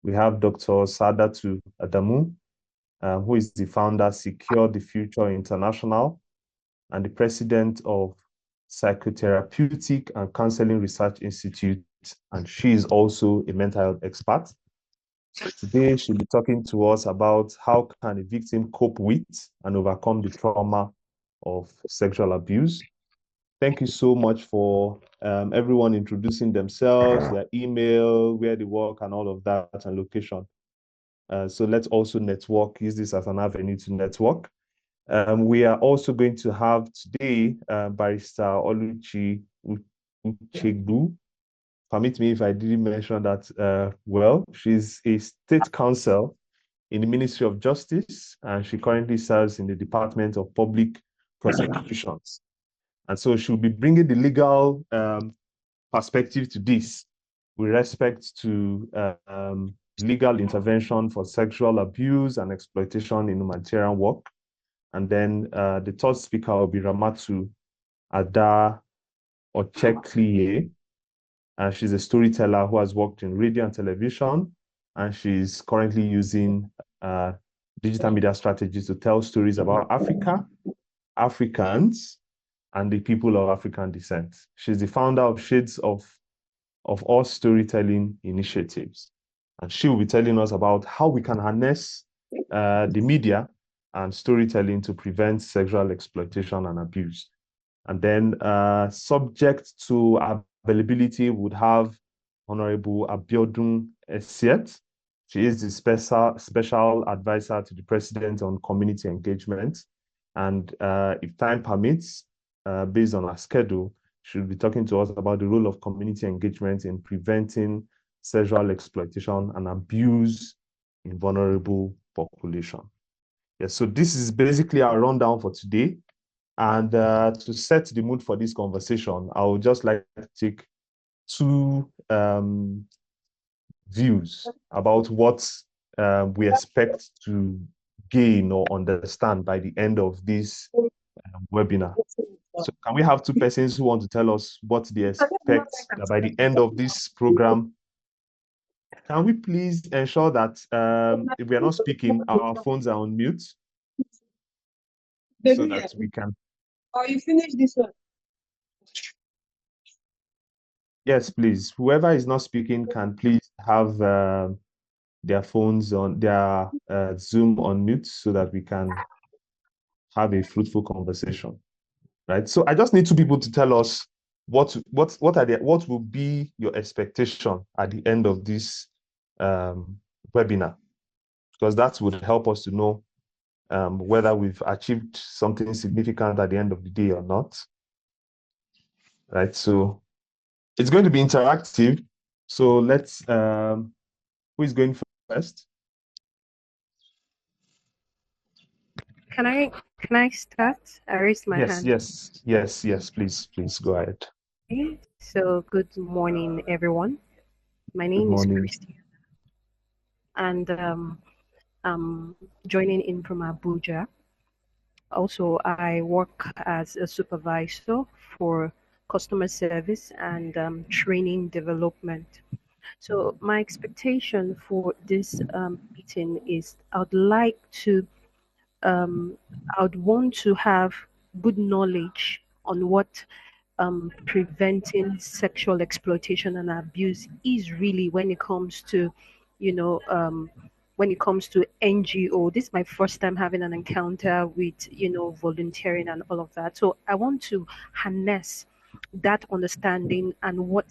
We have Dr. Sadatu Adamu, who is the founder, Secure the Future International, and the president of Psychotherapeutic and Counseling Research Institute, and she is also a mental health expert. So today she'll be talking to us about how can a victim cope with and overcome the trauma of sexual abuse. Thank you so much for everyone introducing themselves, their email, where they work, and all of that, and location. So let's also network, use this as an avenue to network. We are also going to have today Barrister Oluchi Uchegbu. Permit me if I didn't mention that well. She's a state counsel in the Ministry of Justice, and she currently serves in the Department of Public Prosecutions. And so she'll be bringing the legal perspective to this with respect to legal intervention for sexual abuse and exploitation in humanitarian work. And then the third speaker will be Ramatu Ada Ochekliye. She's a storyteller who has worked in radio and television, and she's currently using digital media strategies to tell stories about Africa, Africans, and the people of African descent. She's the founder of Shades of Us Storytelling Initiatives. And she will be telling us about how we can harness the media and storytelling to prevent sexual exploitation and abuse. And then subject to availability would have Honorable Abiodun Esiet. She is the special advisor to the president on community engagement. And if time permits, based on our schedule, she'll be talking to us about the role of community engagement in preventing sexual exploitation and abuse in vulnerable population. Yes, so this is basically our rundown for today. And to set the mood for this conversation, I would just like to take two views about what we expect to gain or understand by the end of this webinar. So can we have two persons who want to tell us what they expect that by the end of this program? Can we please ensure that if we are not speaking, our phones are on mute so that we can... Oh, you finished this one? Yes, please. Whoever is not speaking can please have their phones on, their Zoom on mute so that we can have a fruitful conversation, right? So I just need two people to tell us what will be your expectation at the end of this webinar, because that would help us to know whether we've achieved something significant at the end of the day or not, right? So it's going to be interactive. So let's, who is going first? Can I start? I raised my hand. Yes, please go ahead. Okay. So good morning, everyone. My name is Christian, and I'm joining in from Abuja. Also, I work as a supervisor for customer service and training development. So my expectation for this meeting is I would want to have good knowledge on what preventing sexual exploitation and abuse is really when it comes to, you know, when it comes to NGO. This is my first time having an encounter with, volunteering and all of that. So I want to harness that understanding and the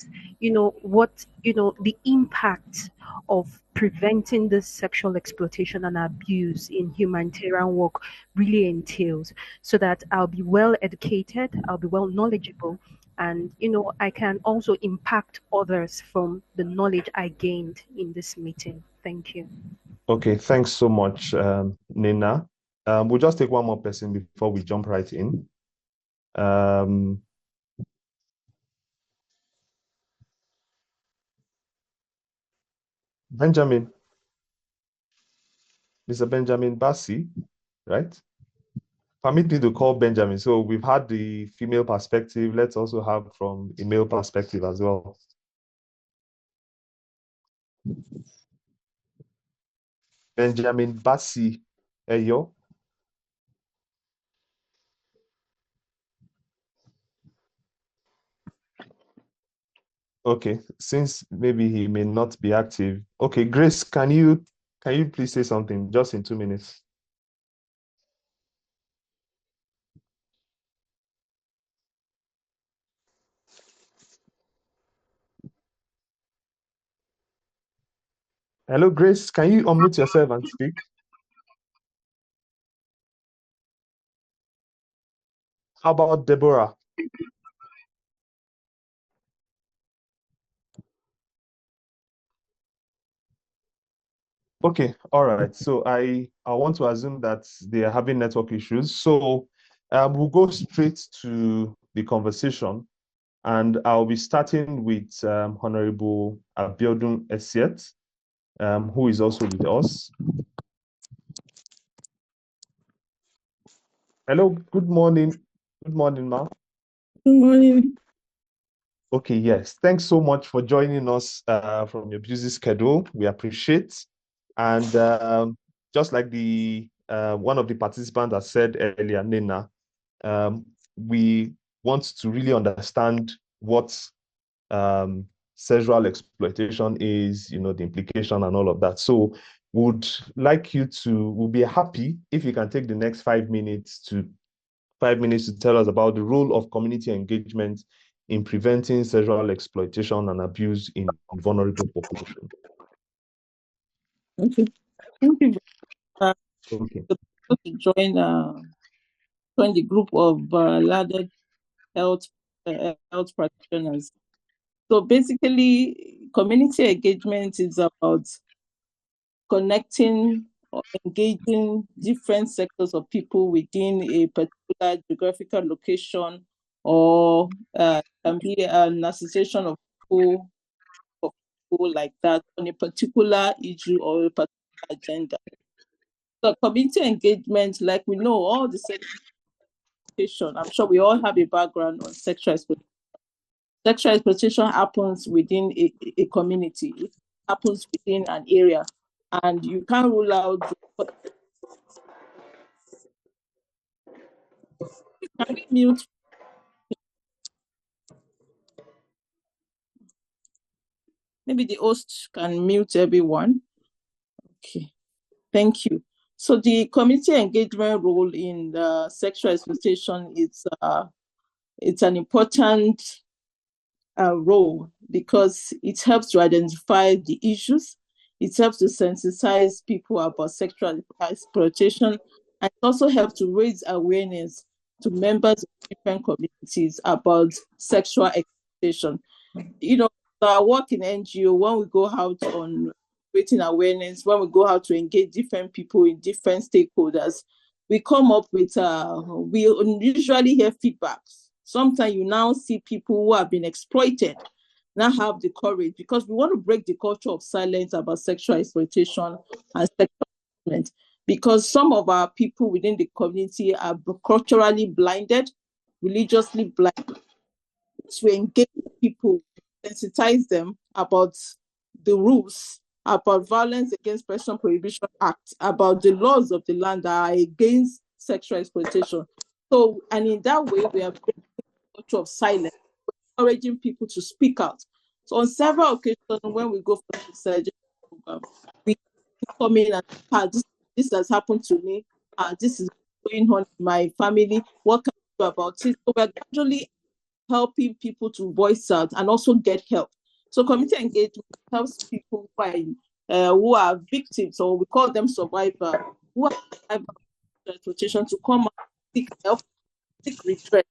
impact of preventing this sexual exploitation and abuse in humanitarian work really entails, so that I'll be well educated, I'll be well knowledgeable, and I can also impact others from the knowledge I gained in this meeting. Thank you. Okay, thanks so much, Nina. We'll just take one more person before we jump right in. Benjamin, Mr. Benjamin Bassi, right? Permit me to call Benjamin. So we've had the female perspective. Let's also have from a male perspective as well. Benjamin Bassi Eyo. Okay, since maybe he may not be active. Okay, Grace, can you please say something just in 2 minutes? Hello, Grace, can you unmute yourself and speak? How about Deborah? Okay, all right. So I want to assume that they are having network issues. So we'll go straight to the conversation, and I'll be starting with Honorable Abiodun Esiet, who is also with us. Hello, good morning. Good morning, Ma. Good morning. Okay, yes. Thanks so much for joining us from your busy schedule. We appreciate. And just like the one of the participants has said earlier, Nina, we want to really understand what um, sexual exploitation is, the implication and all of that. So we'll be happy if you can take the next 5 minutes to tell us about the role of community engagement in preventing sexual exploitation and abuse in vulnerable populations. Okay. Thank you. Okay. To join the group of ladder health practitioners. So basically, community engagement is about connecting or engaging different sectors of people within a particular geographical location, or can be an association of people like that on a particular issue or a particular agenda. So community engagement, like we know, all the sexual, I'm sure we all have a background on sexual exploitation. Sexual exploitation happens within a community. It happens within an area, and you can't rule out. Can we mute? Maybe the host can mute everyone. Okay, thank you. So the community engagement role in the sexual exploitation is it's an important role because it helps to identify the issues. It helps to sensitize people about sexual exploitation, and it also helps to raise awareness to members of different communities about sexual exploitation. Our work in NGO, when we go out on creating awareness, when we go out to engage different people in different stakeholders, we come up with, we usually hear feedbacks. Sometimes you now see people who have been exploited now have the courage, because we want to break the culture of silence about sexual exploitation and sexual harassment, because some of our people within the community are culturally blinded, religiously blinded, to engage people, sensitize them about the rules, about Violence Against Person Prohibition Act, about the laws of the land that are against sexual exploitation. So, and in that way, we are breaking the culture of silence, encouraging people to speak out. So on several occasions, when we go for the sensitization program, we come in and this has happened to me, this is going on in my family, what can we do about it? So we're gradually helping people to voice out and also get help. So community engagement helps people who are victims, or we call them survivors, who are survivors of exploitation, to come and seek help, seek redress.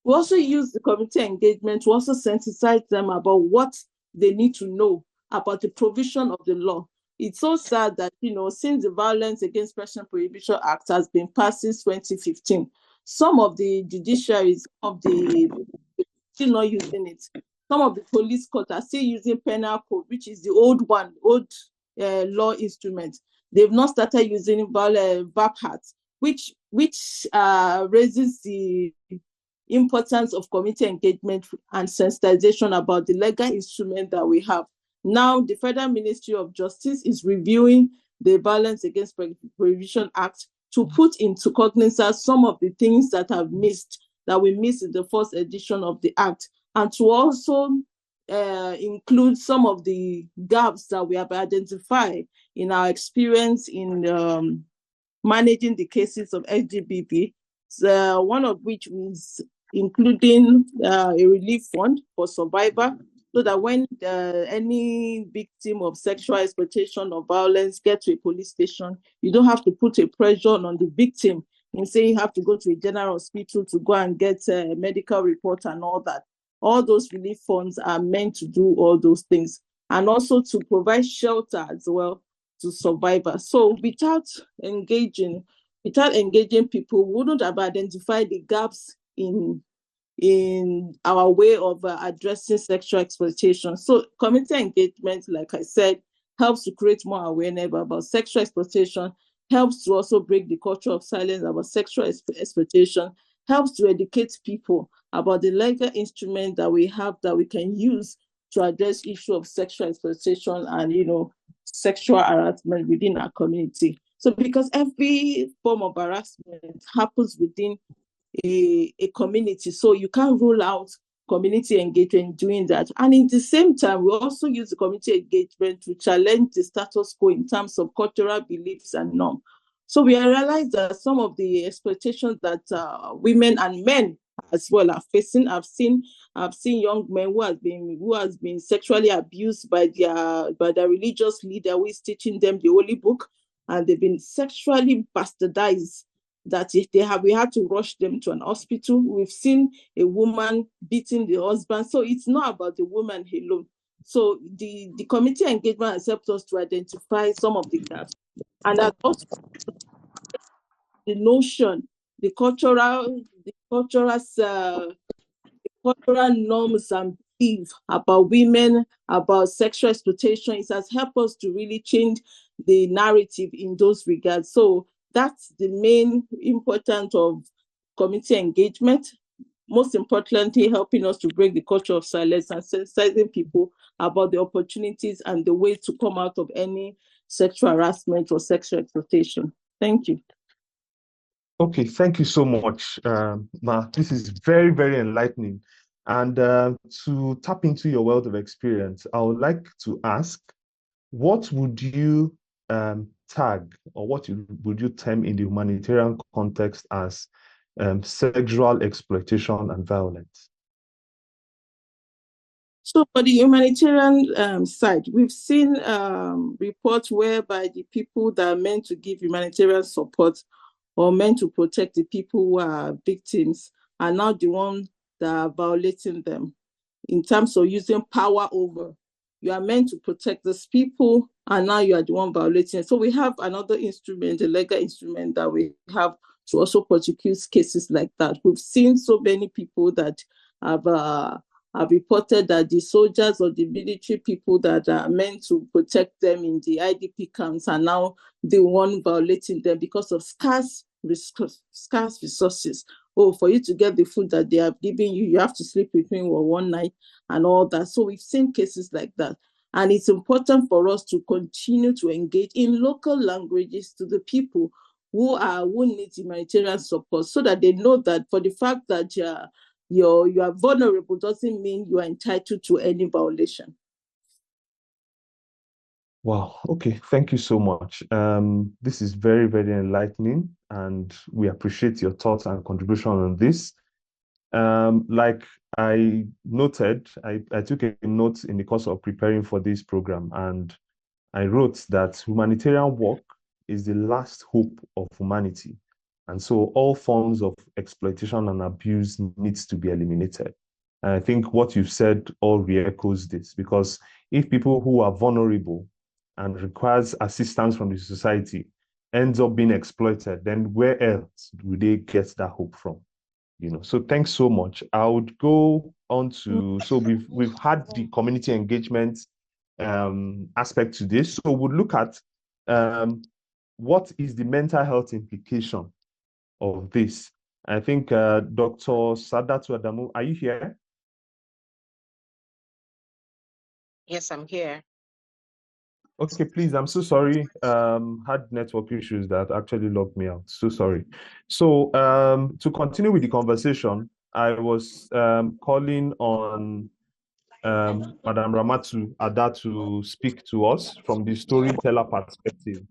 We also use the community engagement to also sensitize them about what they need to know about the provision of the law. It's so sad that, since the Violence Against Person Prohibition Act has been passed since 2015, some of the judiciaries of the still not using it. Some of the police courts are still using penal code, which is the old law instrument. They've not started using VAPAT, which raises the importance of community engagement and sensitization about the legal instrument that we have. Now, the Federal Ministry of Justice is reviewing the Violence Against Prohibition Act to put into cognizance some of the things that we missed in the first edition of the Act, and to also include some of the gaps that we have identified in our experience in managing the cases of LGBT, one of which is including a relief fund for survivors, so that when any victim of sexual exploitation or violence gets to a police station, you don't have to put a pressure on the victim and say you have to go to a general hospital to go and get a medical report and all that. All those relief funds are meant to do all those things, and also to provide shelter as well to survivors. So without engaging people, we wouldn't have identified the gaps in our way of addressing sexual exploitation. So community engagement, like I said, helps to create more awareness about sexual exploitation, helps to also break the culture of silence about sexual exploitation, helps to educate people about the legal instrument that we have that we can use to address issue of sexual exploitation and sexual harassment within our community. So because every form of harassment happens within a community, so you can't rule out community engagement doing that. And in the same time, we also use the community engagement to challenge the status quo in terms of cultural beliefs and norms. So we realize that some of the exploitations that women and men as well are facing. I've seen young men who has been sexually abused by their religious leader who is teaching them the Holy Book, and they've been sexually bastardized. That we had to rush them to an hospital. We've seen a woman beating the husband. So it's not about the woman alone. So the community engagement has helped us to identify some of the gaps, and that also the notion, the cultural norms and beliefs about women, about sexual exploitation. It has helped us to really change the narrative in those regards. So that's the main importance of community engagement. Most importantly, helping us to break the culture of silence and sensitizing people about the opportunities and the ways to come out of any sexual harassment or sexual exploitation. Thank you. Okay, thank you so much, Ma. This is very, very enlightening. And to tap into your wealth of experience, I would like to ask, what would you tag, or what would you term in the humanitarian context as sexual exploitation and violence? So for the humanitarian side, we've seen reports whereby the people that are meant to give humanitarian support or meant to protect the people who are victims are now the ones that are violating them in terms of using power over. You are meant to protect these people, and now you are the one violating. So we have another instrument, a legal instrument that we have to also prosecute cases like that. We've seen so many people that have reported that the soldiers or the military people that are meant to protect them in the IDP camps are now the one violating them because of scarce resources. Oh, for you to get the food that they have given you, you have to sleep with me for one night and all that. So we've seen cases like that. And it's important for us to continue to engage in local languages to the people who need humanitarian support, so that they know that for the fact that you are vulnerable doesn't mean you are entitled to any violation. Wow. Okay. Thank you so much. This is very, very enlightening, and we appreciate your thoughts and contribution on this. Like I noted, I took a note in the course of preparing for this program, and I wrote that humanitarian work is the last hope of humanity. And so all forms of exploitation and abuse needs to be eliminated. And I think what you've said all re-echoes this, because if people who are vulnerable and requires assistance from the society ends up being exploited, then where else do they get that hope from? So thanks so much. I would go on to, so we've had the community engagement aspect to this. So we'll look at what is the mental health implication of this. I think Dr. Sadatu Adamu, are you here? Yes, I'm here. Okay, please, I'm so sorry. Had network issues that actually locked me out. So sorry. So to continue with the conversation, I was calling on Madam Ramatu Ada to speak to us from the storyteller perspective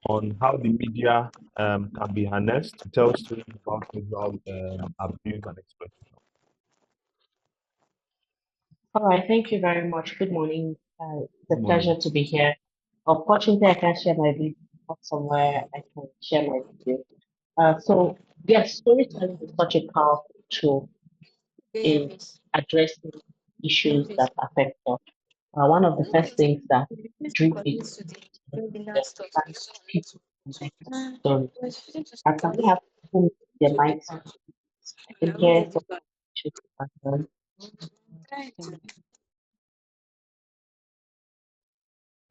on how the media can be harnessed to tell stories about sexual abuse and exploitation. All right, thank you very much. Good morning. It's a Good pleasure morning. to be here. Unfortunately, I can't share my video, not somewhere I can share my video. So yes, storytelling is such a powerful tool in addressing issues that affect us. One of the first things that drew me to the fact that people connect stories. And can we have people with their mics? I can hear some issues as well.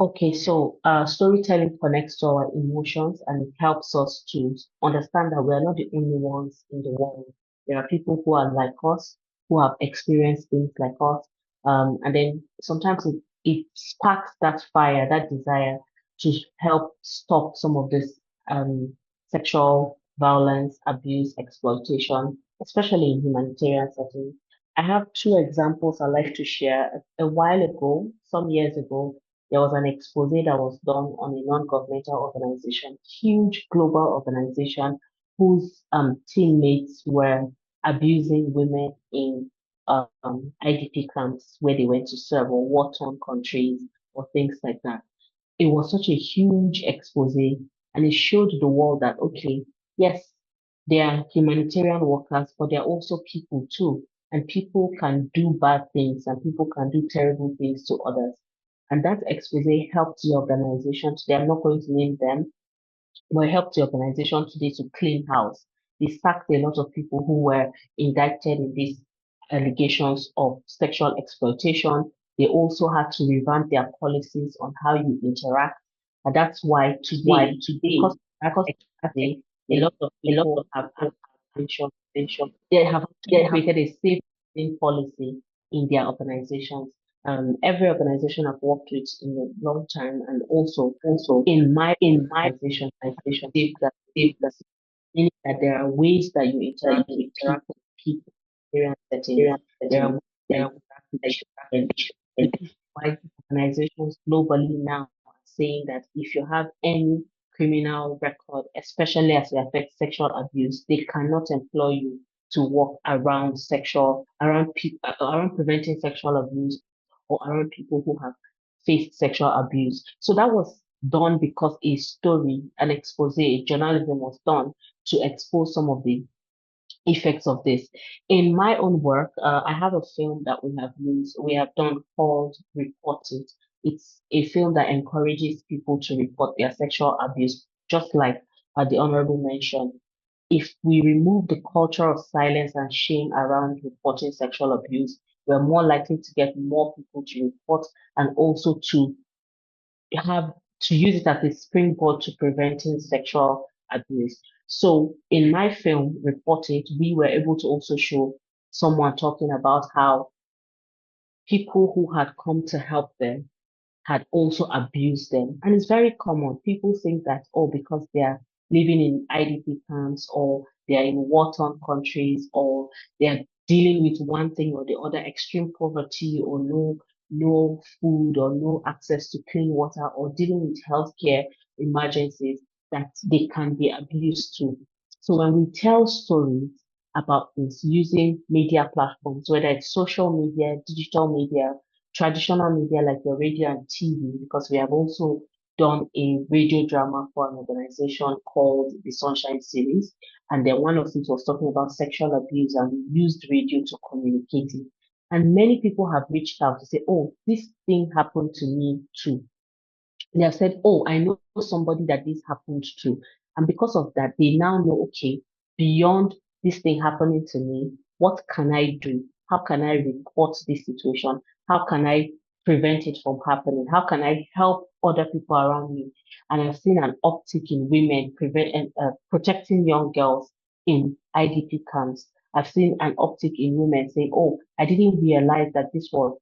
Okay, so storytelling connects to our emotions and it helps us to understand that we are not the only ones in the world. There are people who are like us, who have experienced things like us. And then sometimes it sparks that fire, that desire to help stop some of this sexual violence, abuse, exploitation, especially in humanitarian settings. I have two examples I'd like to share. A while ago, some years ago, there was an expose that was done on a non-governmental organization, huge global organization whose teammates were abusing women in IDP camps where they went to serve or war-torn countries or things like that. It was such a huge expose and it showed the world that, okay, yes, they are humanitarian workers, but they're also people too. And people can do bad things and people can do terrible things to others. And that expose helped the organization today. I'm not going to name them, but it helped the organization today to clean house. They sacked a lot of people who were indicted in these allegations of sexual exploitation. They also had to revamp their policies on how you interact. And that's why today, because expose, a lot of people have mentioned, they have actually created a safe policy in their organizations. Every organization I've worked with in a long time, and also in my organization, I believe that meaning that there are ways that you interact with people in various settings. There are ways that you interact with children. This is why organizations globally now are saying that if you have any criminal record, especially as it affects sexual abuse, they cannot employ you to work around preventing sexual abuse or around people who have faced sexual abuse. So that was done because a story, an expose, journalism was done to expose some of the effects of this. In my own work, I have a film that we have done called Report It. It's a film that encourages people to report their sexual abuse, just like the Honorable mentioned. If we remove the culture of silence and shame around reporting sexual abuse, we're more likely to get more people to report and also to have to use it as a springboard to preventing sexual abuse. So in my film, Report It, we were able to also show someone talking about how people who had come to help them had also abused them. And it's very common. People think that, oh, because they are living in IDP camps or they are in war-torn countries or they are dealing with one thing or the other, extreme poverty or no food or no access to clean water or dealing with healthcare emergencies, that they can be abused too. So when we tell stories about this using media platforms, whether it's social media, digital media, traditional media like your radio and TV, because we have also done a radio drama for an organization called the Sunshine Series. And then one of it was talking about sexual abuse, and we used radio to communicate it. And many people have reached out to say, oh, this thing happened to me too. They have said, oh, I know somebody that this happened to. And because of that, they now know, okay, beyond this thing happening to me, what can I do? How can I report this situation? How can I prevent it from happening? How can I help other people around me? And I've seen an uptick in women protecting young girls in IDP camps. I've seen an uptick in women saying, oh, I didn't realize that this was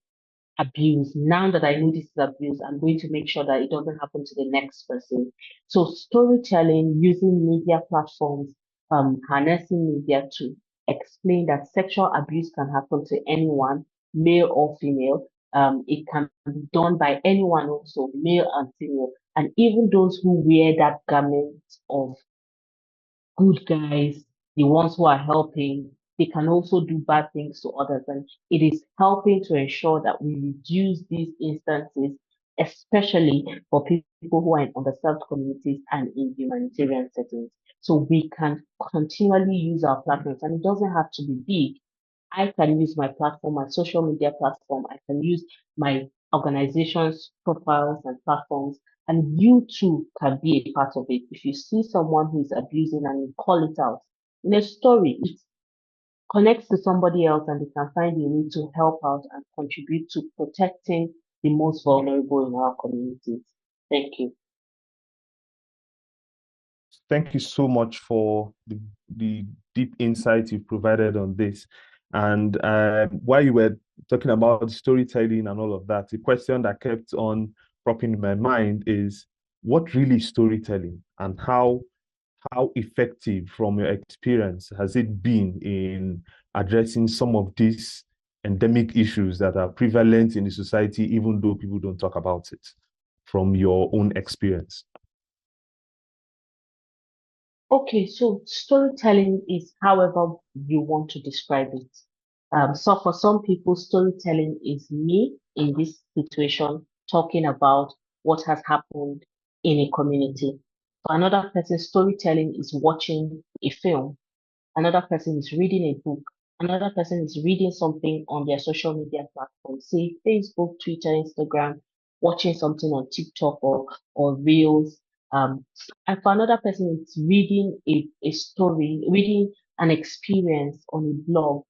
abuse. Now that I know this is abuse, I'm going to make sure that it doesn't happen to the next person. So storytelling using media platforms, harnessing media to explain that sexual abuse can happen to anyone, male or female. It can be done by anyone also, male and female, and even those who wear that garment of good guys, the ones who are helping, they can also do bad things to others. And it is helping to ensure that we reduce these instances, especially for people who are in underserved communities and in humanitarian settings. So we can continually use our platforms, and it doesn't have to be big. I can use my platform, my social media platform. I can use my organization's profiles and platforms, and you too can be a part of it. If you see someone who is abusing and you call it out in a story, it connects to somebody else and they can find a way to help out and contribute to protecting the most vulnerable in our communities. Thank you. Thank you so much for the deep insight you've provided on this. And while you were talking about storytelling and all of that, the question that kept on popping in my mind is, what really is storytelling, and how effective, from your experience, has it been in addressing some of these endemic issues that are prevalent in the society, even though people don't talk about it, from your own experience? Okay, so storytelling is however you want to describe it. So for some people, storytelling is me in this situation talking about what has happened in a community. For another person, storytelling is watching a film. Another person is reading a book. Another person is reading something on their social media platform, say Facebook, Twitter, Instagram, watching something on TikTok or Reels. Um, and for another person, it's reading a story, reading an experience on a blog.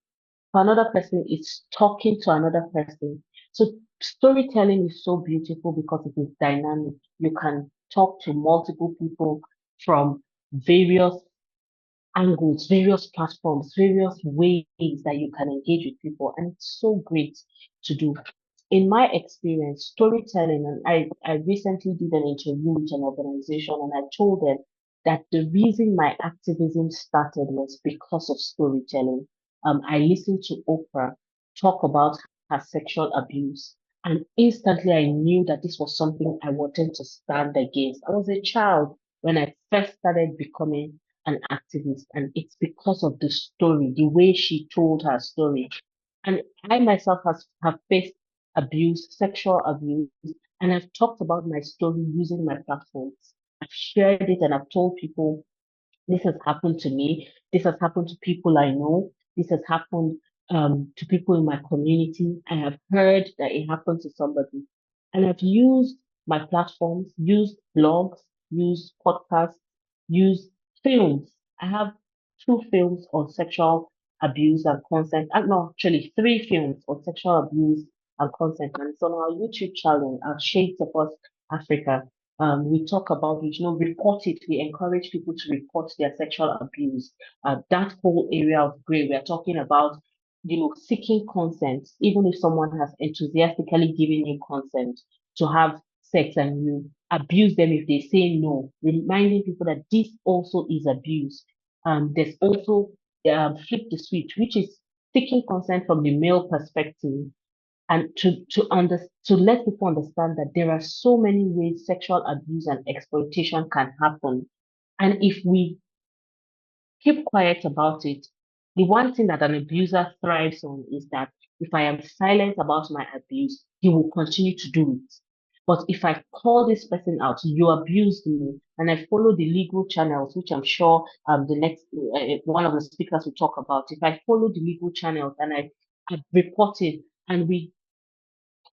For another person, it's talking to another person. So storytelling is so beautiful because it is dynamic. You can talk to multiple people from various angles, various platforms, various ways that you can engage with people. And it's so great to do. In my experience, storytelling, and I recently did an interview with an organization and I told them that the reason my activism started was because of storytelling. I listened to Oprah talk about her sexual abuse. And instantly I knew that this was something I wanted to stand against. I was a child when I first started becoming an activist, and it's because of the story, the way she told her story. And I myself have faced abuse, sexual abuse, and I've talked about my story using my platforms. I've shared it and I've told people this has happened to me. This has happened to people I know. This has happened to people in my community. I have heard that it happened to somebody. And I've used my platforms, used blogs, used podcasts, used films. I have two films on sexual abuse and consent. No, actually, three films on sexual abuse and consent. And it's on our YouTube channel, Shades of Us Africa. We talk about it, report it. We encourage people to report their sexual abuse. That whole area of gray, we are talking about, seeking consent, even if someone has enthusiastically given you consent to have sex and you abuse them if they say no, reminding people that this also is abuse. There's also flip the switch, which is seeking consent from the male perspective and to let people understand that there are so many ways sexual abuse and exploitation can happen. And if we keep quiet about it, the one thing that an abuser thrives on is that if I am silent about my abuse, he will continue to do it. But if I call this person out, you abused me, and I follow the legal channels, which I'm sure the next one of the speakers will talk about. If I follow the legal channels and I report it, and we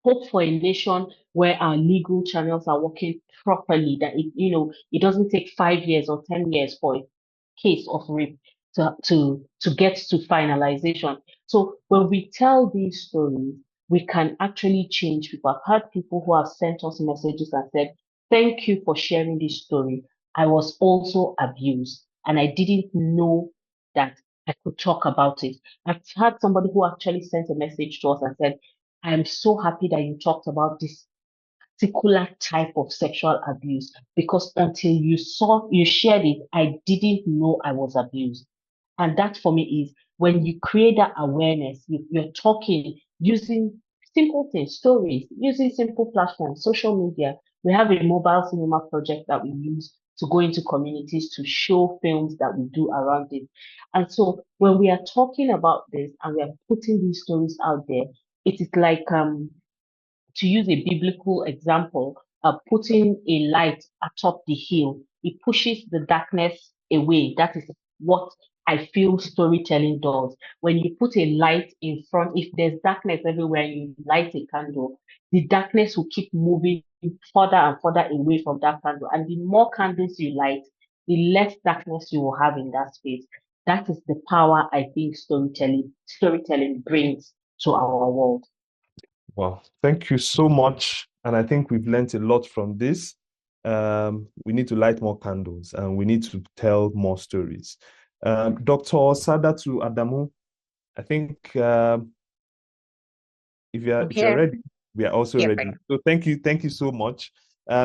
hope for a nation where our legal channels are working properly, that it doesn't take 5 years or 10 years for a case of rape to get to finalization. So when we tell these stories, we can actually change people. I've had people who have sent us messages and said, thank you for sharing this story. I was also abused and I didn't know that I could talk about it. I've had somebody who actually sent a message to us and said, I'm so happy that you talked about this particular type of sexual abuse, because until you shared it, I didn't know I was abused. And that for me is when you create that awareness, you're talking using simple things, stories, using simple platforms, social media. We have a mobile cinema project that we use to go into communities to show films that we do around it. And so when we are talking about this and we are putting these stories out there, it is like to use a biblical example, putting a light atop the hill, it pushes the darkness away. That is what I feel storytelling does. When you put a light in front, if there's darkness everywhere, you light a candle, the darkness will keep moving further and further away from that candle. And the more candles you light, the less darkness you will have in that space. That is the power I think storytelling brings to our world. Well, thank you so much. And I think we've learned a lot from this. We need to light more candles and we need to tell more stories. Dr. Sadatu Adamu, I think if you're ready, we are also ready. So thank you so much.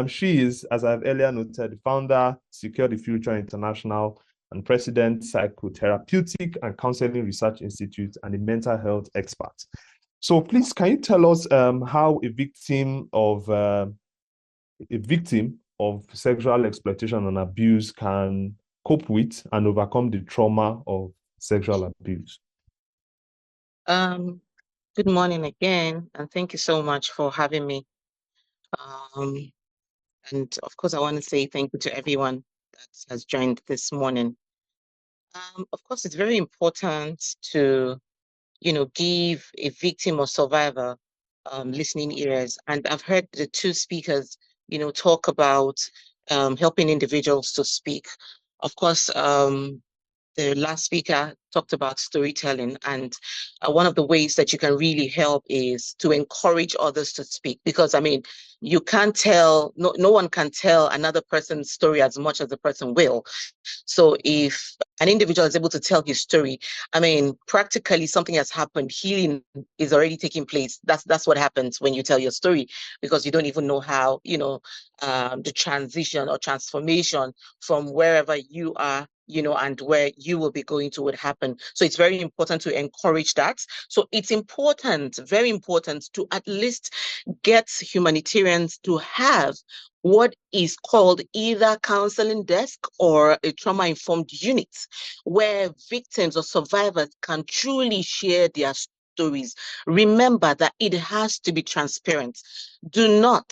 She is, as I've earlier noted, the founder, Secure the Future International, and president, Psychotherapeutic and Counseling Research Institute, and a mental health expert. So please, can you tell us how a victim of sexual exploitation and abuse can cope with and overcome the trauma of sexual abuse? Good morning again, and thank you so much for having me. And of course, I want to say thank you to everyone that has joined this morning. Of course, it's very important to, give a victim or survivor listening ears. And I've heard the two speakers, talk about helping individuals to speak. Of course, the last speaker talked about storytelling, and one of the ways that you can really help is to encourage others to speak, because you can't tell, no one can tell another person's story as much as the person will. So if an individual is able to tell his story, practically something has happened. Healing is already taking place. That's what happens when you tell your story, because you don't even know how, the transition or transformation from wherever you are, and where you will be going to would happen. So it's very important to encourage that. So it's important, very important, to at least get humanitarians to have what is called either counseling desk or a trauma-informed unit, where victims or survivors can truly share their stories. Remember that it has to be transparent. Do not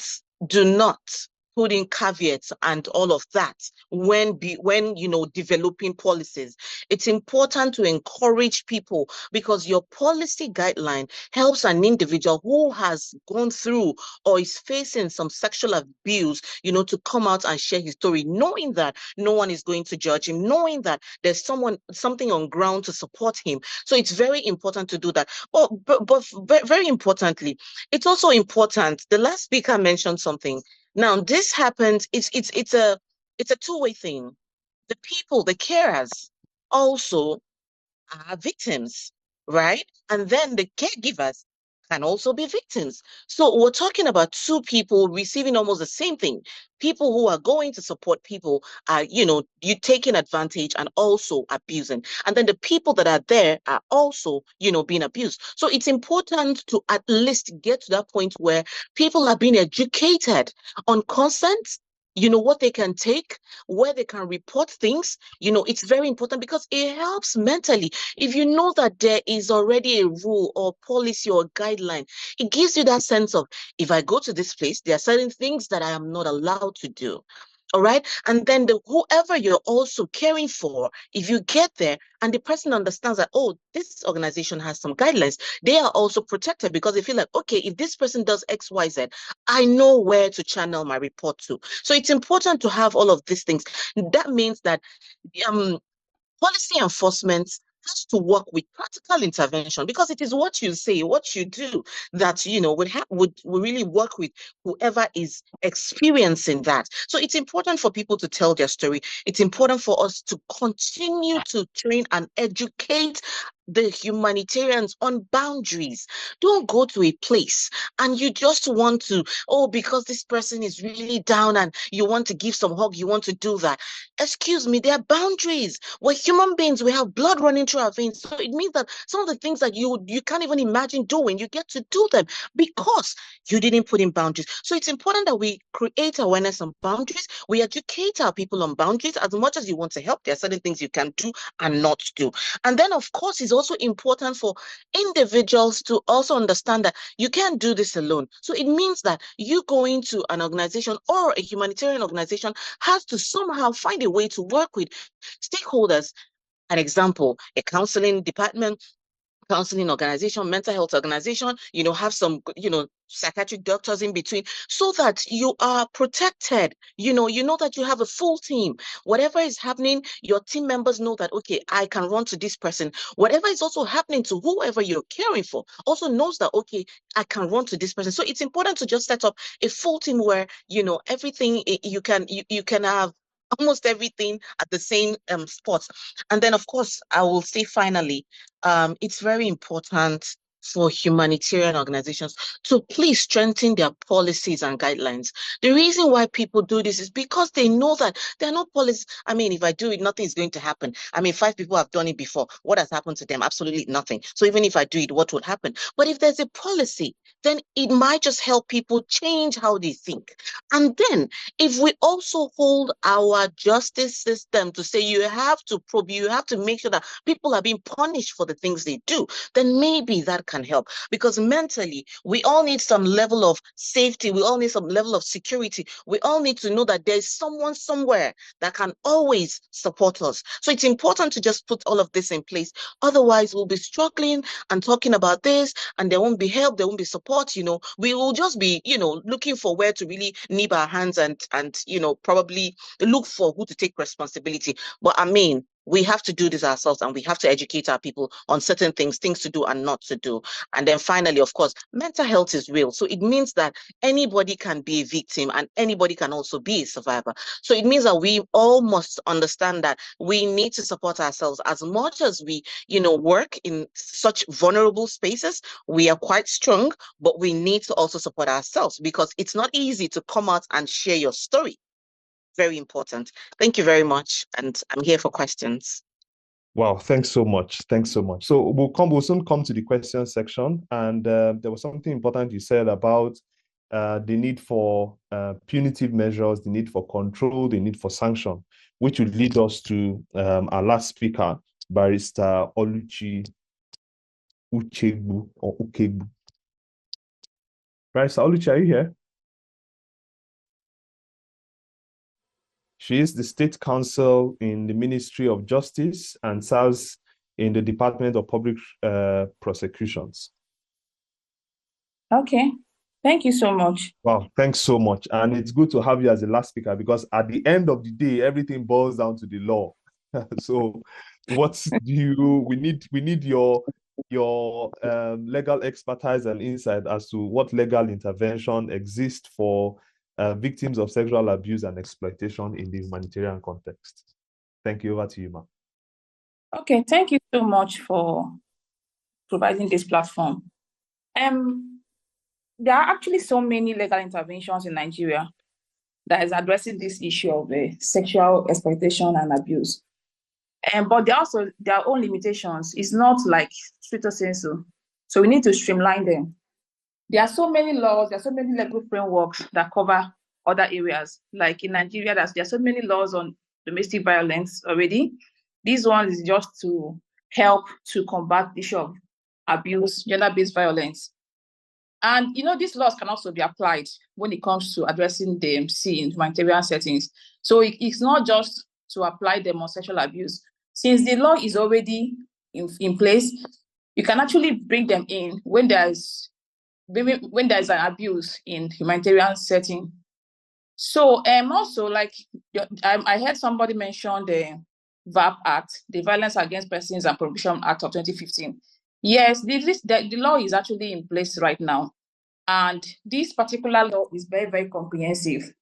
put in caveats and all of that when developing policies. It's important to encourage people, because your policy guideline helps an individual who has gone through or is facing some sexual abuse, to come out and share his story, knowing that no one is going to judge him, knowing that there's something on ground to support him. So it's very important to do that. But very importantly, it's also important. The last speaker mentioned something. Now, this happens, it's a two-way thing. The people, the carers, also are victims, right? And then the caregivers can also be victims. So we're talking about two people receiving almost the same thing. People who are going to support people are, you taking advantage and also abusing. And then the people that are there are also, being abused. So it's important to at least get to that point where people are being educated on consent, what they can take, where they can report things. It's very important, because it helps mentally. If you know that there is already a rule or policy or guideline, it gives you that sense of, if I go to this place, there are certain things that I am not allowed to do. All right. And then whoever you're also caring for, if you get there and the person understands that, oh, this organization has some guidelines, they are also protected, because they feel like, okay, if this person does X, Y, Z, I know where to channel my report to. So it's important to have all of these things. That means that policy enforcement has to work with practical intervention, because it is what you say, what you do, that would really work with whoever is experiencing that. So it's important for people to tell their story. It's important for us to continue to train and educate the humanitarians on boundaries. Don't go to a place and you just want to, oh, because this person is really down and you want to give some hug, you want to do that. Excuse me, there are boundaries. We're human beings, we have blood running through our veins. So it means that some of the things that you can't even imagine doing, you get to do them because you didn't put in boundaries. So it's important that we create awareness on boundaries. We educate our people on boundaries. As much as you want to help, there are certain things you can do and not do. And then, of course, it's also important for individuals to also understand that you can't do this alone. So it means that you going to an organization or a humanitarian organization has to somehow find a way to work with stakeholders. An example, a counseling department, counseling organization, mental health organization, have some, psychiatric doctors in between so that you are protected. You know that you have a full team. Whatever is happening, your team members know that, okay, I can run to this person. Whatever is also happening to whoever you're caring for also knows that, okay, I can run to this person. So it's important to just set up a full team where, everything you can have almost everything at the same spot. And then, of course, I will say finally, it's very important for humanitarian organizations to please strengthen their policies and guidelines. The reason why people do this is because they know that there are no policies. I mean, if I do it, nothing is going to happen. I mean, 5 people have done it before. What has happened to them? Absolutely nothing. So even if I do it, what would happen? But if there's a policy, then it might just help people change how they think. And then if we also hold our justice system to say you have to probe, you have to make sure that people are being punished for the things they do, then maybe that can help. Because mentally, we all need some level of safety. We all need some level of security. We all need to know that there's someone somewhere that can always support us. So it's important to just put all of this in place. Otherwise, we'll be struggling and talking about this, and there won't be help, there won't be support. We will just be, looking for where to really nib our hands and probably look for who to take responsibility. But I mean, we have to do this ourselves, and we have to educate our people on certain things to do and not to do. And then finally, of course, mental health is real. So it means that anybody can be a victim and anybody can also be a survivor. So it means that we all must understand that we need to support ourselves as much as we, work in such vulnerable spaces. We are quite strong, but we need to also support ourselves because it's not easy to come out and share your story. Very important. Thank you very much. And I'm here for questions. Wow, thanks so much. Thanks so much. So we'll soon come to the question section. And there was something important you said about the need for punitive measures, the need for control, the need for sanction, which would lead us to our last speaker, Barrister Oluchi Uchegbu or Ukegbu. Barrister Oluchi, are you here? She is the State Counsel in the Ministry of Justice and serves in the Department of Public Prosecutions. Okay, thank you so much. Wow, thanks so much. And it's good to have you as the last speaker because at the end of the day, everything boils down to the law. So we need your legal expertise and insight as to what legal intervention exists for victims of sexual abuse and exploitation in the humanitarian context. Thank you. Over to you, ma'am. Okay, thank you so much for providing this platform. There are actually so many legal interventions in Nigeria that is addressing this issue of sexual exploitation and abuse. But there are also their own limitations. It's not like stricto sensu. So we need to streamline them. There are so many laws, there are so many legal frameworks that cover other areas. Like in Nigeria, there are so many laws on domestic violence already. This one is just to help to combat the issue of abuse, gender-based violence. And these laws can also be applied when it comes to addressing the MC in humanitarian settings. So it's not just to apply them on sexual abuse. Since the law is already in place, you can actually bring them in when there's an abuse in humanitarian setting. So also, like I heard somebody mention the VAP Act, the Violence Against Persons and Prohibition Act of 2015. Yes, the law is actually in place right now. And this particular law is very, very comprehensive.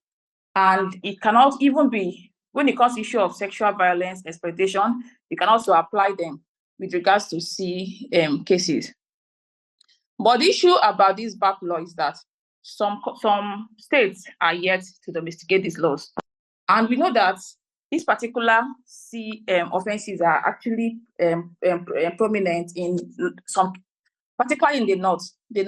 And it cannot even be, when it comes to the issue of sexual violence, exploitation, you can also apply them. with regards to C cases. But the issue about this VAP law is that some states are yet to domesticate these laws. And we know that these particular C offenses are actually prominent in some, particularly in the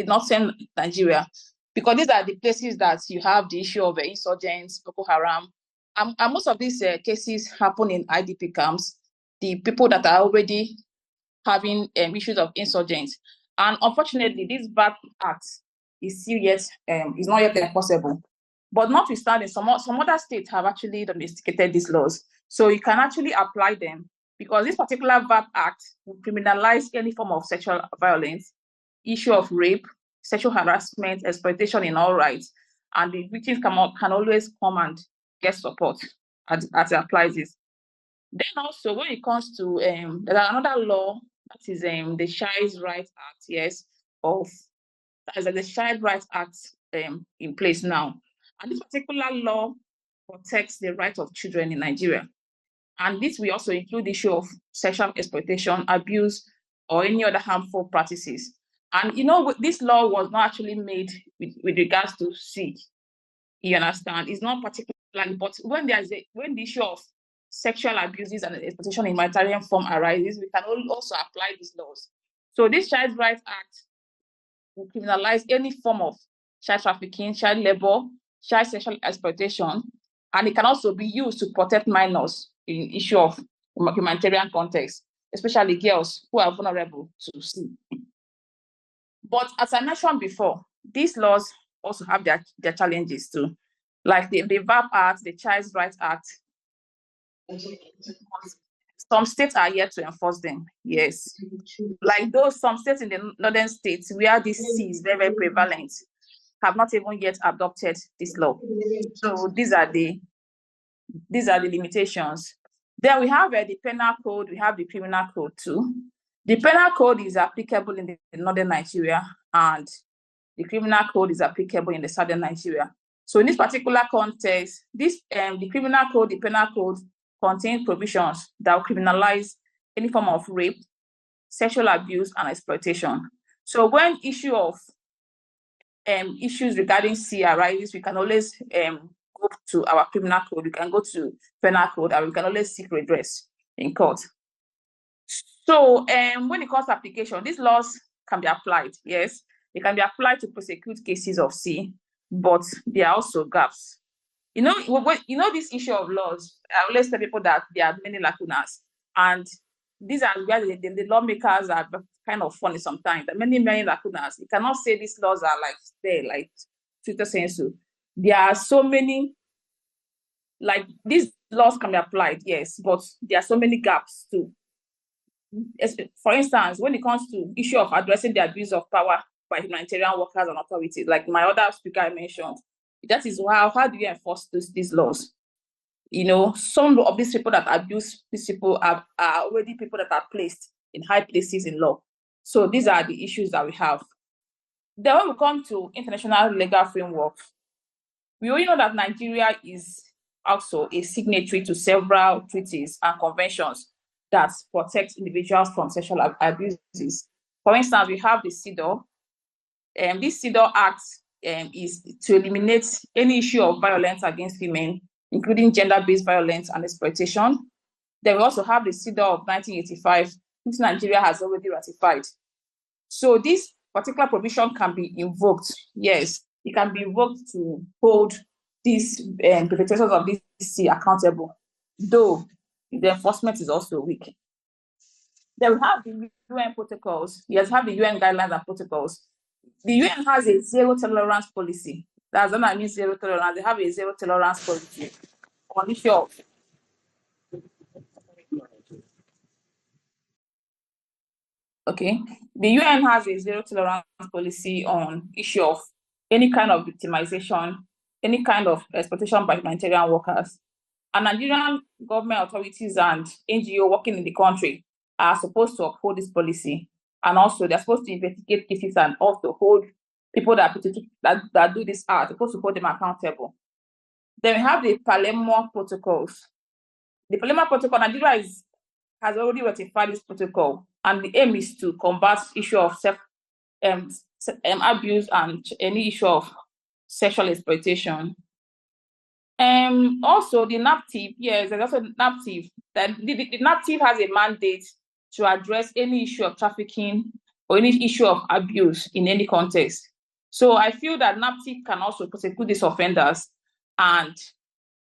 northern Nigeria, because these are the places that you have the issue of insurgents, Boko Haram, and most of these cases happen in IDP camps, the people that are already having issues of insurgents. And unfortunately, this VAP Act is still yet is not yet enforceable. But notwithstanding, some other states have actually domesticated these laws. So you can actually apply them, because this particular VAP Act will criminalize any form of sexual violence, issue of rape, sexual harassment, exploitation in all rights, and the victims can always come and get support as it applies this. Then also, when it comes to there's another law, that is the Child Rights Act, yes, there's the Child Rights Act in place now. And this particular law protects the rights of children in Nigeria. And this will also include the issue of sexual exploitation, abuse, or any other harmful practices. And this law was not actually made with regards to C. You understand? It's not particularly, but when the issue of sexual abuses and exploitation in humanitarian form arises, we can also apply these laws. So this Child Rights Act will criminalize any form of child trafficking, child labor, child sexual exploitation, and it can also be used to protect minors in issue of humanitarian context, especially girls who are vulnerable to C. But as I mentioned before, these laws also have their challenges too, like the VAP Act, the Child Rights Act. Some states are yet to enforce them, yes. Like some states in the northern states where this C is very, very prevalent have not even yet adopted this law. So these are the limitations. Then we have the penal code, we have the criminal code too. The penal code is applicable in the northern Nigeria, and the criminal code is applicable in the southern Nigeria. So in this particular context, the criminal code, the penal code contain provisions that will criminalize any form of rape, sexual abuse, and exploitation. So when issue of issues regarding C arises, we can always go to our criminal code, we can go to penal code, and we can always seek redress in court. So when it comes to application, these laws can be applied, yes. They can be applied to prosecute cases of C, but there are also gaps. This issue of laws, I always tell people that there are many lacunas, and these are where the lawmakers are kind of funny sometimes. There are many lacunas. You cannot say these laws are like Twitter saying so. There are so many, like these laws can be applied, yes, but there are so many gaps too. For instance, when it comes to issue of addressing the abuse of power by humanitarian workers and authorities, like my other speaker I mentioned, that is how do you enforce these laws? Some of these people that abuse these people are already people that are placed in high places in law. So these are the issues that we have. Then when we come to international legal framework, we already know that Nigeria is also a signatory to several treaties and conventions that protect individuals from sexual abuses. For instance, we have the CEDAW. This CEDAW Act is to eliminate any issue of violence against women, including gender-based violence and exploitation. Then we also have the CEDAW of 1985, which Nigeria has already ratified. So this particular provision can be invoked. Yes, it can be invoked to hold these perpetrators of this C accountable, though the enforcement is also weak. Then we have the UN protocols. Yes, have the UN guidelines and protocols. The UN has a zero tolerance policy. That's what I mean, zero tolerance. They have a zero tolerance policy on issue of the UN has a zero tolerance policy on issue of any kind of victimization, any kind of exploitation by humanitarian workers. And Nigerian government authorities and NGO working in the country are supposed to uphold this policy. And also they're supposed to investigate cases and also hold people that do this are supposed to hold them accountable. Then we have the Palermo protocols. The Palermo protocol, Nigeria has already ratified this protocol, and the aim is to combat issue of abuse and any issue of sexual exploitation. Also, the NAPTIP, yes, there's also NAPTIP. That the NAPTIP has a mandate to address any issue of trafficking or any issue of abuse in any context. So I feel that NAPTIP can also prosecute these offenders, and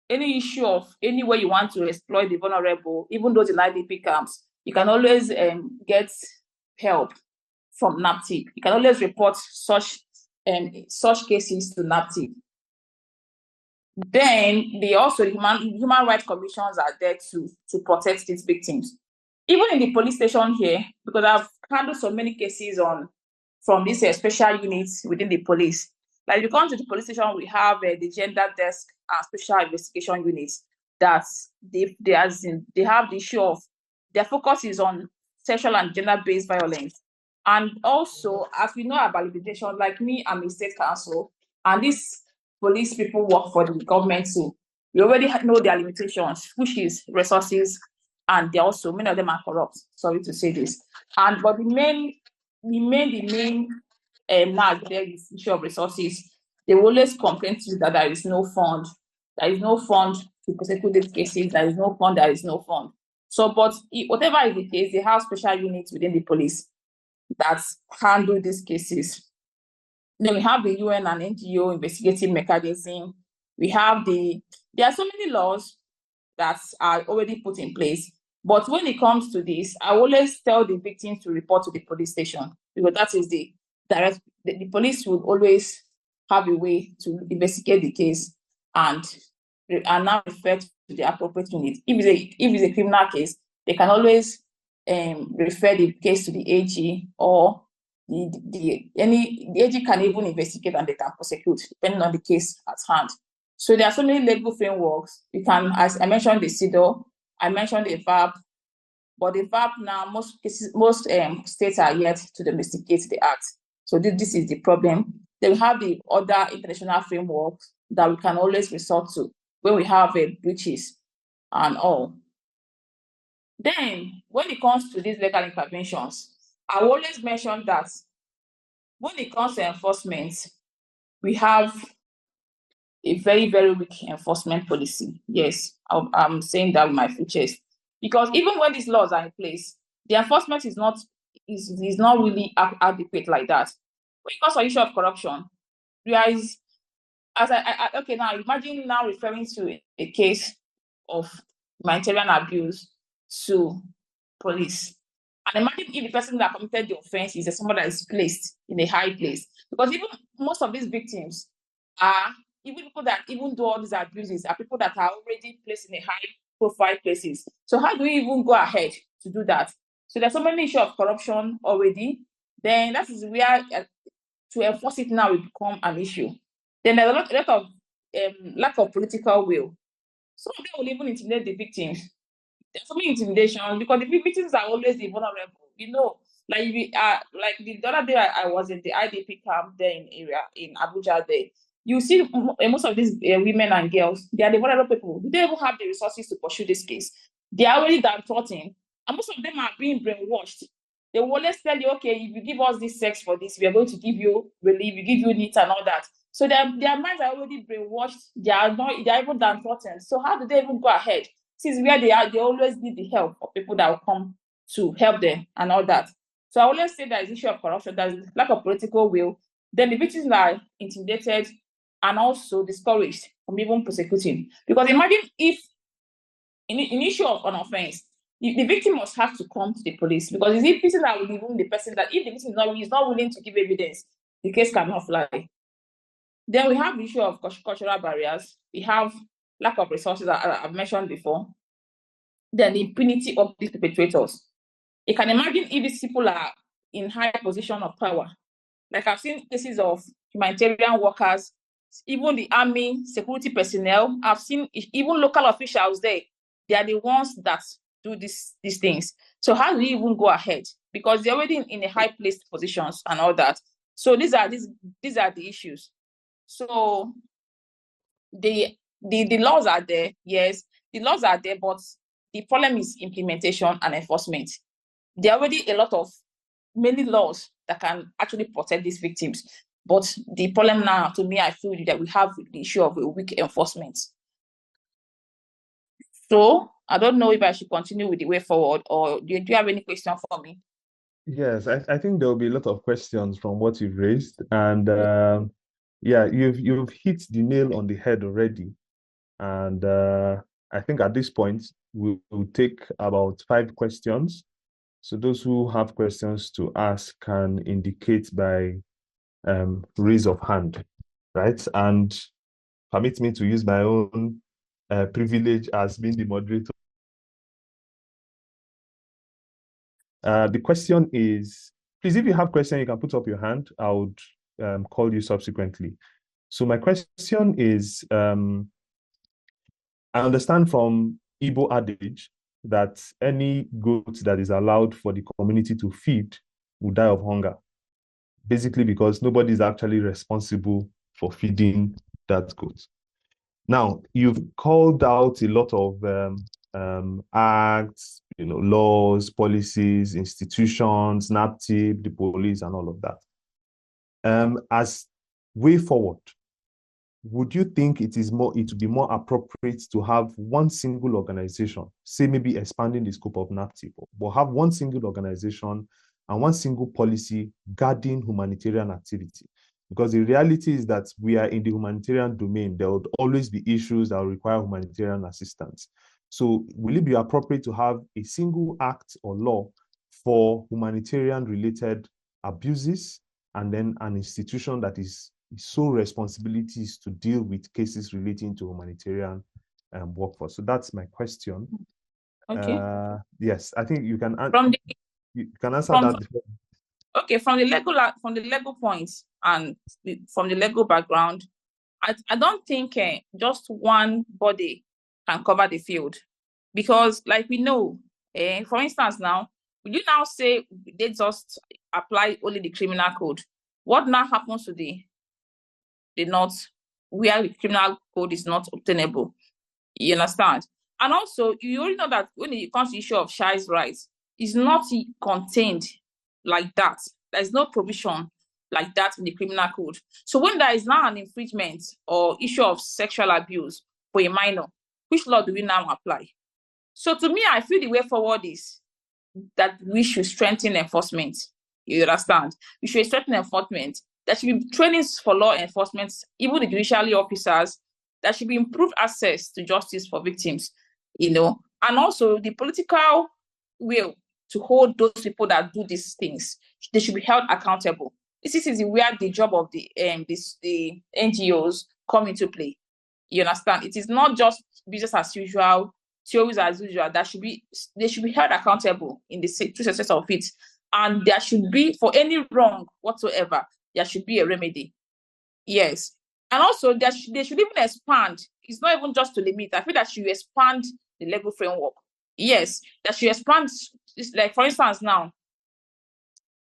any issue of any way you want to exploit the vulnerable, even those in IDP camps, you can always get help from NAPTIP. You can always report such cases to NAPTIP. Then the human rights commissions are there to protect these victims. Even in the police station here, because I've handled so many cases from these special units within the police. Like if you come to the police station, we have the gender desk and special investigation units that they have the issue of, their focus is on sexual and gender-based violence. And also, as we know about limitation, like me, I'm a state council, and these police people work for the government too. We already know their limitations, which is resources, and they also, many of them are corrupt. Sorry to say this. But the main now there is issue of resources. They will always complain to you that there is no fund. There is no fund to prosecute these cases. There is no fund. There is no fund. So, but whatever is the case, they have special units within the police that handle these cases. Then we have the UN and NGO investigative mechanism. There are so many laws that are already put in place. But when it comes to this, I always tell the victims to report to the police station, because that is the police will always have a way to investigate the case and now refer to the appropriate unit. If it's a criminal case, they can always refer the case to the AG, or the AG can even investigate and they can prosecute depending on the case at hand. So there are so many legal frameworks. You can, as I mentioned, the CEDAW, I mentioned the VAP, but the VAP now, most states are yet to domesticate the act. So this is the problem. Then we have the other international frameworks that we can always resort to when we have breaches and all. Then, when it comes to these legal interventions, I always mention that when it comes to enforcement, we have a very, very weak enforcement policy. Yes, I'm saying that with my full chest. Because even when these laws are in place, the enforcement is not really adequate like that. When it comes to the issue of corruption, there is, okay, now imagine now referring to a case of humanitarian abuse to police. And imagine if the person that committed the offense is someone that is placed in a high place. Because even most of these victims are even people that even do all these abuses are people that are already placed in a high profile places. So how do we even go ahead to do that? So there's so many issues of corruption already. Then that is where to enforce it now will become an issue. Then there's a lot of lack of political will. Some of them will even intimidate the victims. There's so many intimidations because the victims are always the vulnerable. You know, like the other day I was in the IDP camp there in Abuja there. You see most of these women and girls, they are the vulnerable people. They don't even have the resources to pursue this case. They are already downtrodden, and most of them are being brainwashed. They will always tell you, okay, if you give us this sex for this, we are going to give you relief, we give you needs and all that. So their minds are already brainwashed. They are even downtrodden. So how do they even go ahead? This is where they are. They always need the help of people that will come to help them and all that. So I always say there is issue of corruption, there is lack of political will. Then the victims are intimidated and also discouraged from even prosecuting. Because imagine if in issue of an offense, the victim must have to come to the police, because it's the person that will even the person that if the victim is not willing to give evidence, the case cannot fly. Then we have the issue of cultural barriers. We have lack of resources that I've mentioned before. Then the impunity of these perpetrators. You can imagine if these people are in high position of power. Like I've seen cases of humanitarian workers, even the army, security personnel. I've seen even local officials there. They are the ones that do these things. So how do you even go ahead? Because they're already in a high placed positions and all that. So these are the issues. So the laws are there, yes, the laws are there, but the problem is implementation and enforcement. There are already a lot of many laws that can actually protect these victims. But the problem now, to me, I feel that we have the issue of a weak enforcement. So I don't know if I should continue with the way forward, or do you have any question for me? Yes, I think there will be a lot of questions from what you've raised, and yeah, you've hit the nail on the head already. And I think at this point we'll take about 5 questions. So those who have questions to ask can indicate by raise of hand, right? And permit me to use my own privilege as being the moderator. The question is, please, if you have question, you can put up your hand. I would call you subsequently. So my question is, I understand from Igbo adage that any goat that is allowed for the community to feed will die of hunger, basically because nobody is actually responsible for feeding that goat. Now, you've called out a lot of acts, laws, policies, institutions, NAPTIP, the police, and all of that. As way forward, would you think it would be more appropriate to have one single organization, say maybe expanding the scope of NAPTIP, but have one single organization and one single policy guarding humanitarian activity? Because the reality is that we are in the humanitarian domain. There would always be issues that will require humanitarian assistance. So will it be appropriate to have a single act or law for humanitarian-related abuses, and then an institution that is sole responsibility is to deal with cases relating to humanitarian workforce? So that's my question. Okay. Yes, I think you can answer that. Okay, from the legal points and from the legal background, I don't think just one body can cover the field, because like we know, for instance now, will you now say they just apply only the criminal code? What now happens to the north, where the criminal code is not obtainable? You understand? And also, you already know that when it comes to the issue of child's rights, it's not contained like that. There's no provision like that in the criminal code. So when there is now an infringement or issue of sexual abuse for a minor, which law do we now apply? So to me, I feel the way forward is that we should strengthen enforcement. You understand? We should strengthen enforcement. There should be trainings for law enforcement, even the judiciary officers. There should be improved access to justice for victims, and also the political will to hold those people that do these things. They should be held accountable. This is where the job of the NGOs come into play. You understand? It is not just business as usual, theories as usual. They should be held accountable in the true success of it. And there should be, for any wrong whatsoever, there should be a remedy. Yes. And also, they should even expand. It's not even just to limit. I feel that should expand the legal framework. Yes, that should expand. Like, for instance, now,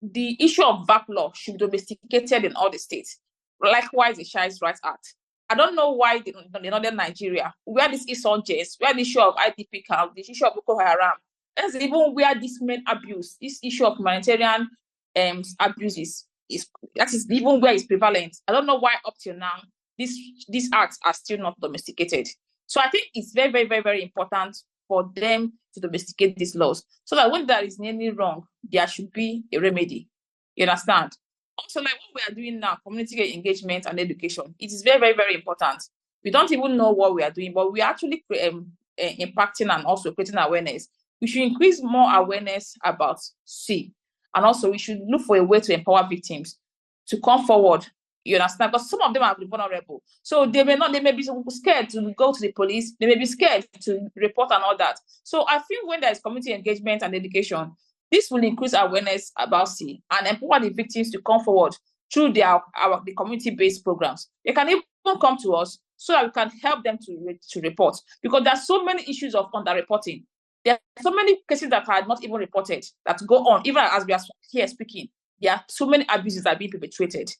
the issue of VAP law should be domesticated in all the states. Likewise, the Child Rights Act. I don't know why in northern Nigeria, where this insurgents, where the issue of IDP camp, the issue of Boko Haram, that's even where this main abuse, this issue of humanitarian abuses, that is even where it's prevalent. I don't know why up till now these acts are still not domesticated. So I think it's very, very, very, very important for them to domesticate these laws, so that when there is any wrong, there should be a remedy. You understand? Also, like what we are doing now, community engagement and education, it is very, very, very important. We don't even know what we are doing, but we are actually impacting and also creating awareness. We should increase more awareness about C. And also, we should look for a way to empower victims to come forward. You understand? Because some of them are vulnerable. So they may be scared to go to the police. They may be scared to report and all that. So I think when there is community engagement and education, this will increase awareness about C and empower the victims to come forward through the community-based programs. They can even come to us so that we can help them to report. Because there are so many issues of underreporting. There are so many cases that are not even reported that go on, even as we are here speaking. There are so many abuses that are being perpetrated.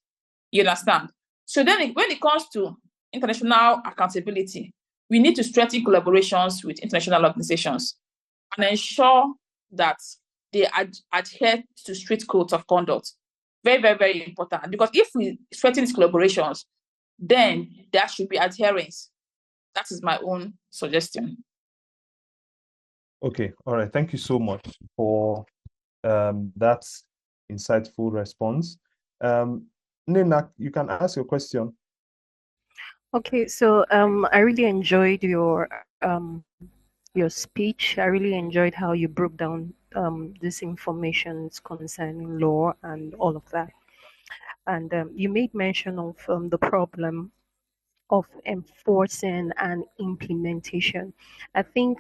You understand? So then when it comes to international accountability, we need to strengthen collaborations with international organizations. and ensure that they adhere to strict codes of conduct. Very, very, very important. Because if we threaten these collaborations, then there should be adherence. That is my own suggestion. Okay, all right. Thank you so much for that insightful response. Nina, you can ask your question. Okay, so I really enjoyed your speech. I really enjoyed how you broke down these informations concerning law and all of that. And you made mention of the problem of enforcing and implementation. I think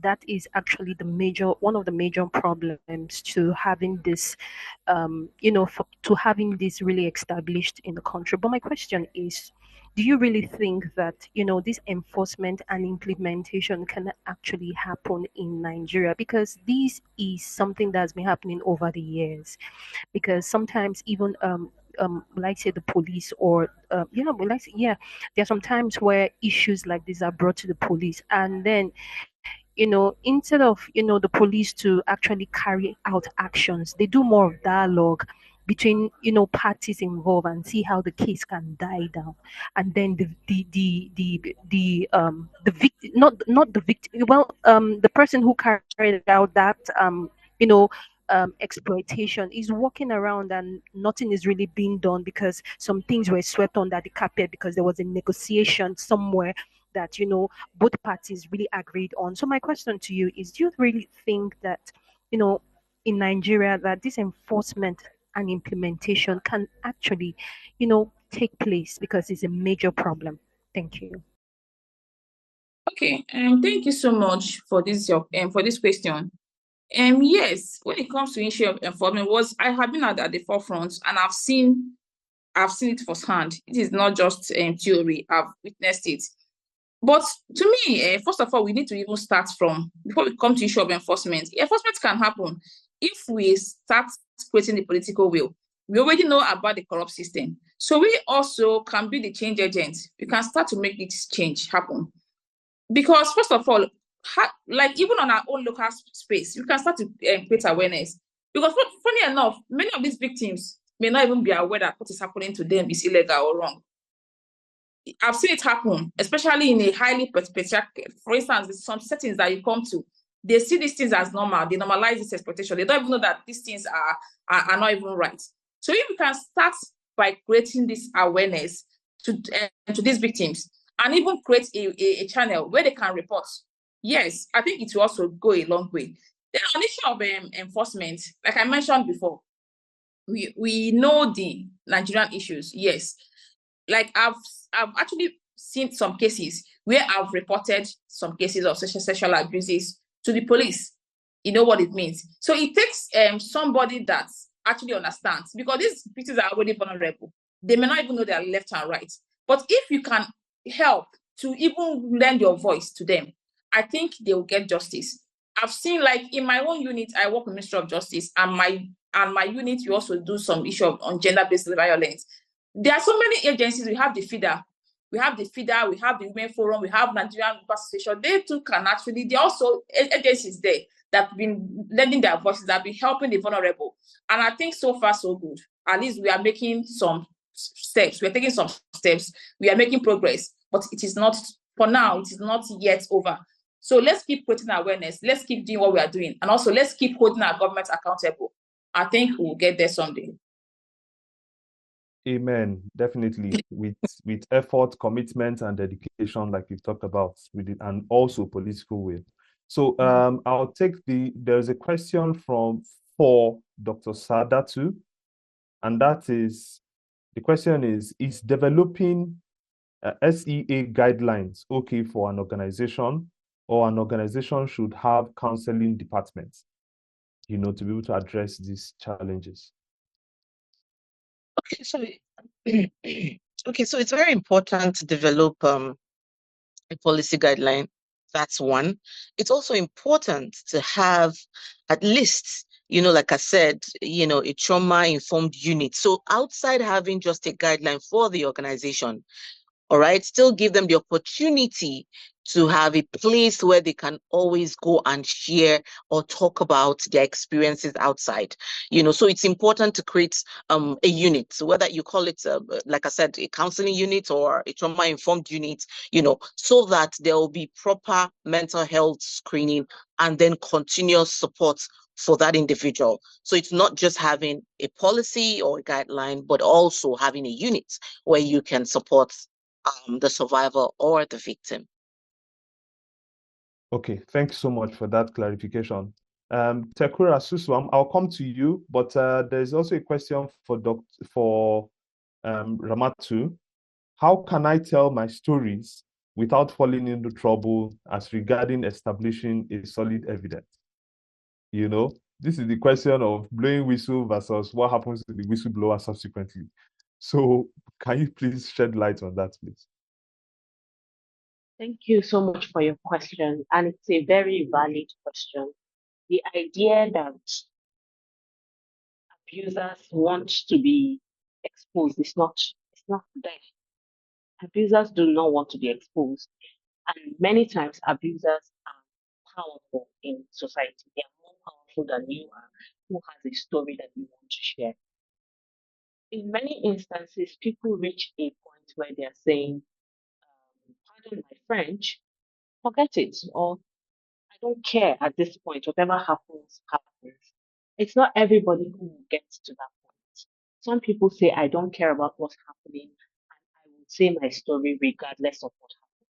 that is actually one of the major problems to having this, to having this really established in the country. But my question is, do you really think that this enforcement and implementation can actually happen in Nigeria? Because this is something that's been happening over the years. Because sometimes even like say the police or there are some times where issues like this are brought to the police, and then instead of the police to actually carry out actions, they do more of dialogue between parties involved and see how the case can die down. And then the victim, not the victim, the person who carried out that you know exploitation is walking around and nothing is really being done because some things were swept under the carpet because there was a negotiation somewhere that both parties really agreed on. So my question to you is, do you really think that in Nigeria that this enforcement and implementation can actually take place, because it's a major problem? Thank you. Okay, thank you so much for this question. Yes, when it comes to issue of enforcement, I have been at the forefront, and I've seen it firsthand. It is not just theory. I've witnessed it. But to me, first of all, we need to even start from, before we come to issue of enforcement. Enforcement can happen if we start creating the political will. We already know about the corrupt system, so we also can be the change agents. We can start to make this change happen. Because first of all, like even on our own local space, you can start to create awareness. Because funny enough, many of these victims may not even be aware that what is happening to them is illegal or wrong. I've seen it happen, especially in a highly patriarchal. For instance, some settings that you come to, they see these things as normal. They normalize this exploitation. They don't even know that these things are not even right. So if we can start by creating this awareness to these victims, and even create a channel where they can report, yes, I think it will also go a long way. Then on the issue of enforcement, like I mentioned before, we know the Nigerian issues. Yes, like I've actually seen some cases where I've reported some cases of sexual abuses to the police. You know what it means. So it takes somebody that actually understands, because these victims are already vulnerable. They may not even know their left and right. But if you can help to even lend your voice to them, I think they will get justice. I've seen, like in my own unit, I work with Ministry of Justice, and my unit, we also do some issue on gender-based violence. There are so many agencies. We have the feeder, we have the Women Forum, we have Nigerian Association. They too can actually, there are also agencies there that have been lending their voices, that have been helping the vulnerable. And I think so far so good. At least we are making some steps. We are taking some steps. We are making progress. But it is not, for now, it is not yet over. So let's keep creating awareness. Let's keep doing what we are doing. And also let's keep holding our government accountable. I think we'll get there someday. Amen. Definitely. with effort, commitment, and dedication, like you've talked about, with it, and also political will. So I'll take there's a question for Dr. Sadatu, and that is, the question is developing SEA guidelines okay for an organization, or an organization should have counseling departments, to be able to address these challenges? Okay, so it's very important to develop a policy guideline. That's one. It's also important to have at least, like I said, a trauma-informed unit. So outside having just a guideline for the organization, all right, still give them the opportunity to have a place where they can always go and share or talk about their experiences outside. So it's important to create a unit, whether you call it, like I said, a counseling unit or a trauma-informed unit, so that there will be proper mental health screening and then continuous support for that individual. So it's not just having a policy or a guideline, but also having a unit where you can support the survivor or the victim. Okay, thanks so much for that clarification. Tekura Suswam, I'll come to you, but there's also a question for Ramatu. How can I tell my stories without falling into trouble as regarding establishing a solid evidence? This is the question of blowing whistle versus what happens to the whistleblower subsequently. So can you please shed light on that, please? Thank you so much for your question. And it's a very valid question. The idea that abusers want to be exposed it's not there. Abusers do not want to be exposed. And many times abusers are powerful in society. They are more powerful than you are, who has a story that you want to share. In many instances, people reach a point where they are saying, pardon my French, forget it, or I don't care at this point. Whatever happens, happens. It's not everybody who gets to that point. Some people say, I don't care about what's happening, and I will say my story regardless of what happens.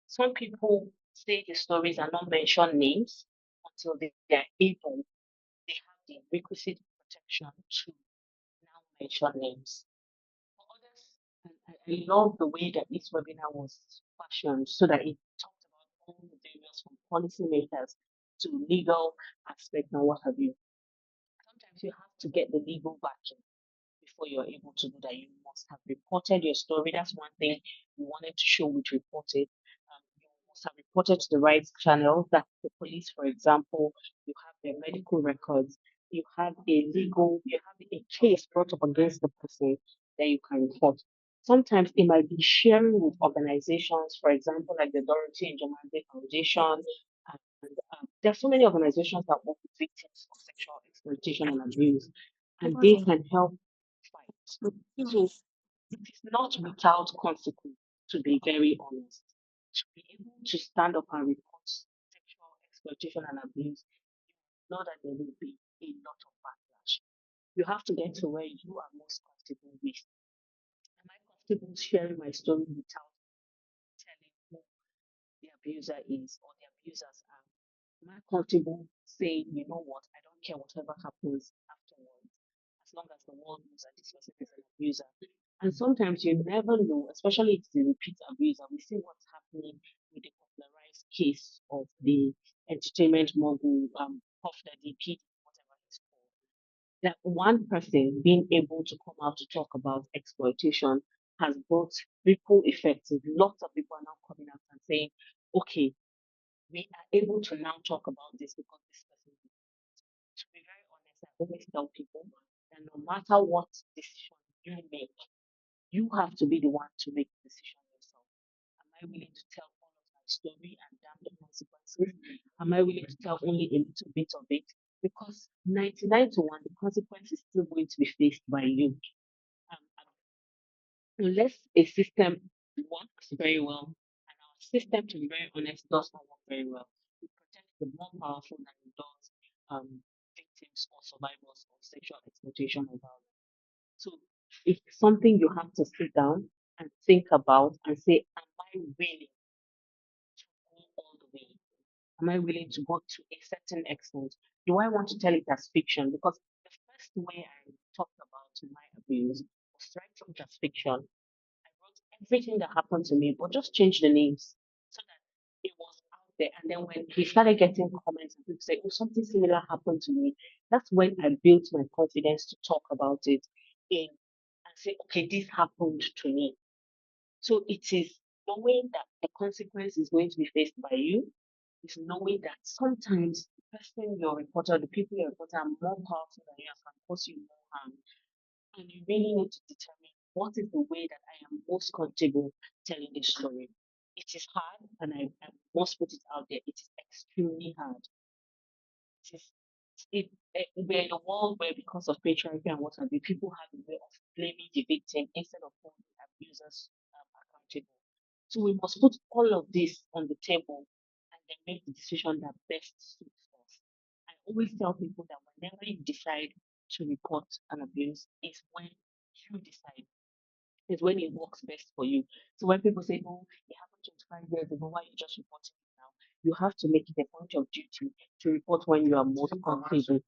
Some people say the stories are not mention names until they are able, they have the requisite protection to now mention names. For others, and I love the way that this webinar was fashioned so that it talked about all the various from policymakers to legal aspect and what have you. Sometimes you have to get the legal backing before you're able to do that. You must have reported your story. That's one thing we wanted to show which reported. You must have reported to the right channel. That's the police, for example. You have their medical records. You have you have a case brought up against the person that you can report. Sometimes it might be sharing with organizations, for example, like the Dorothy and Jomande Foundation. And there are so many organizations that work with victims of sexual exploitation and abuse, and they can help fight. So it is not without consequence, to be very honest. To be able to stand up and report sexual exploitation and abuse, you know that there will be a lot of backlash. You have to get to where you are most comfortable with. Am I comfortable sharing my story without telling who the abuser is or the abusers are? Am I comfortable saying, you know what, I don't care whatever happens afterwards, as long as the world knows that this person is an abuser? And sometimes you never know, especially if it's a repeat abuser. We see what's happening with the popularized case of the entertainment mogul, Puff Daddy, Pete, whatever he's called. That one person being able to come out to talk about exploitation has brought ripple effects. Lots of people are now coming out and saying, okay, we are able to now talk about this because this person did it. To be very honest, I always tell people that no matter what decision you make, you have to be the one to make the decision yourself. Am I willing to tell all of my story and damn the consequences? Am I willing to tell only a little bit of it? Because 99 to 1, the consequence is still going to be faced by you. Unless a system works very well, and our system, to be very honest, does not work very well. It protects the more powerful than it does victims or survivors of sexual exploitation or violence. So it's something you have to sit down and think about and say, am I willing to go all the way? Am I willing to go to a certain extent? Do I want to tell it as fiction? Because the first way I talked about my abuse was right from as fiction. I wrote everything that happened to me, but just changed the names so that it was out there. And then when we started getting comments and people say, oh, something similar happened to me, that's when I built my confidence to talk about it in and say, okay, this happened to me. So it is knowing that the consequence is going to be faced by you. It's knowing that sometimes the person you're reporting, the people you're reporting are more powerful than you and can cause you more harm. And you really need to determine what is the way that I am most comfortable telling this story. It is hard, and I must put it out there. It is extremely hard. It is, we're in a world where, because of patriarchy and what have you, people have a way of blaming the victim instead of holding abusers accountable. So we must put all of this on the table and then make the decision that best suits us. I always tell people that whenever you decide to report an abuse, is when you decide, is when it works best for you. So when people say, "Oh, it happened 25 years ago, why are you just reporting it now?" You have to make it a point of duty to report when you are most comfortable.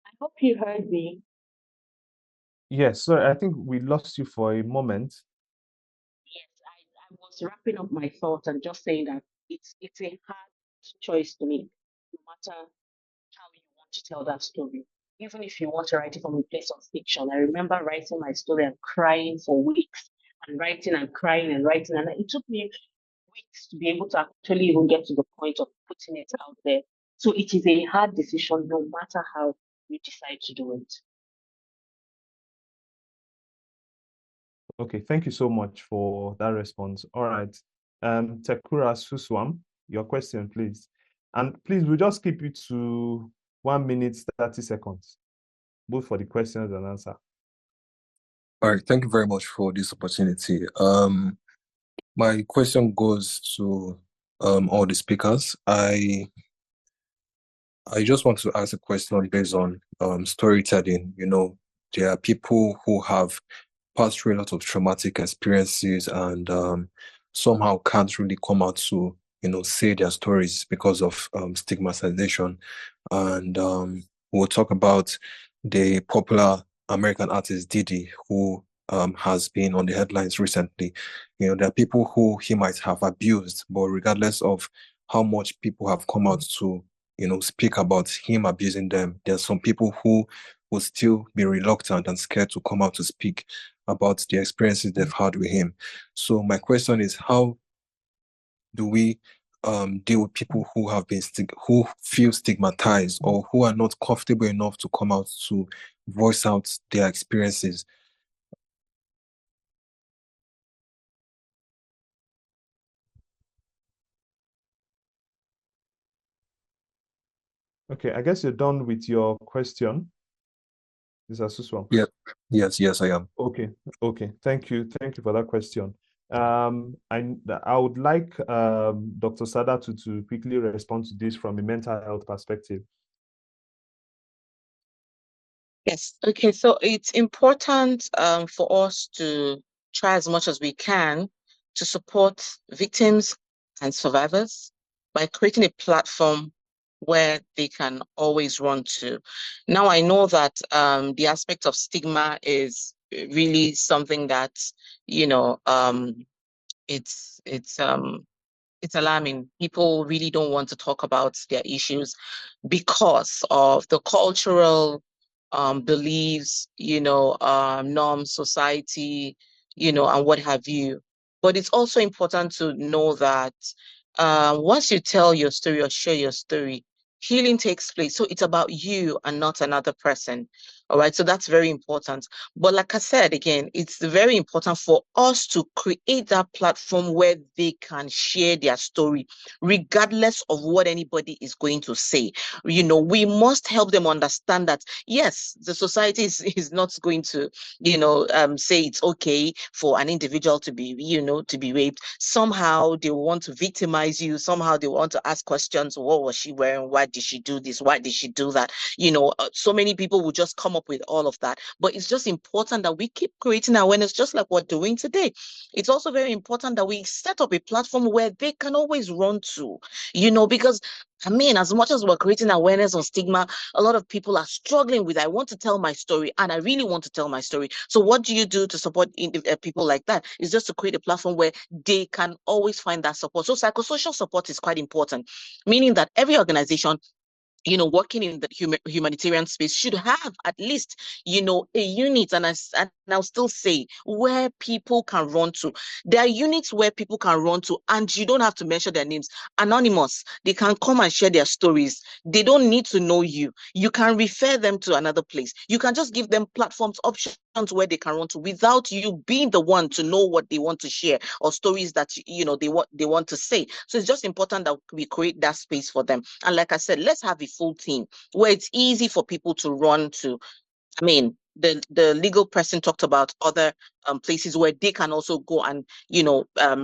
I hope you heard me. Yes, sorry, I think we lost you for a moment. Yes, I was wrapping up my thoughts and just saying that it's a hard choice to make, no matter how you want to tell that story. Even if you want to write it from a place of fiction. I remember writing my story and crying for weeks, and writing and crying and writing, and it took me weeks to be able to actually even get to the point of putting it out there. So it is a hard decision, no matter how you decide to do it. Okay, thank you so much for that response. All right. Tekura Suswam, your question, please. And please, we'll just keep it to 1 minute, 30 seconds, both for the questions and answer. All right, thank you very much for this opportunity. My question goes to all the speakers. I just want to ask a question based on storytelling. You know, there are people who have passed through a lot of traumatic experiences and somehow can't really come out to, you know, say their stories because of stigmatization. And we'll talk about the popular American artist Diddy, who has been on the headlines recently. You know, there are people who he might have abused, but regardless of how much people have come out to, you know, speak about him abusing them, there are some people who will still be reluctant and scared to come out to speak about the experiences they've had with him. So my question is, how do we deal with people who have been who feel stigmatized or who are not comfortable enough to come out to voice out their experiences? Okay, I guess you're done with your question, Mr. Suswam. Yeah, yes, I am. Okay, thank you for that question. I would like Dr. Sada to quickly respond to this from a mental health perspective. Yes. Okay. So it's important for us to try as much as we can to support victims and survivors by creating a platform where they can always run to. Now, I know that the aspect of stigma is really something that, you know, it's alarming. People really don't want to talk about their issues because of the cultural beliefs, norms, society, and what have you. But it's also important to know that once you tell your story or share your story, healing takes place. So it's about you and not another person. All right. So that's very important. But like I said, again, it's very important for us to create that platform where they can share their story, regardless of what anybody is going to say. We must help them understand that, yes, the society is not going to, say it's okay for an individual to be, to be raped. Somehow they want to victimize you. Somehow they want to ask questions. What was she wearing? Why did she do this? Why did she do that? So many people will just come up with all of that. But it's just important that we keep creating awareness, just like we're doing today. It's also very important that we set up a platform where they can always run to, because as much as we're creating awareness on stigma, a lot of people are struggling with, I want to tell my story and I really want to tell my story. So what do you do to support people like that? Is just to create a platform where they can always find that support. So psychosocial support is quite important, meaning that every organization working in the humanitarian space should have at least, a unit, and I'll still say where people can run to. There are units where people can run to, and you don't have to mention their names. Anonymous, they can come and share their stories. They don't need to know you. You can refer them to another place. You can just give them platforms, options where they can run to without you being the one to know what they want to share or stories that they want to say. So it's just important that we create that space for them. And like I said, let's have a full team where it's easy for people to run to. I mean, the legal person talked about other places where they can also go and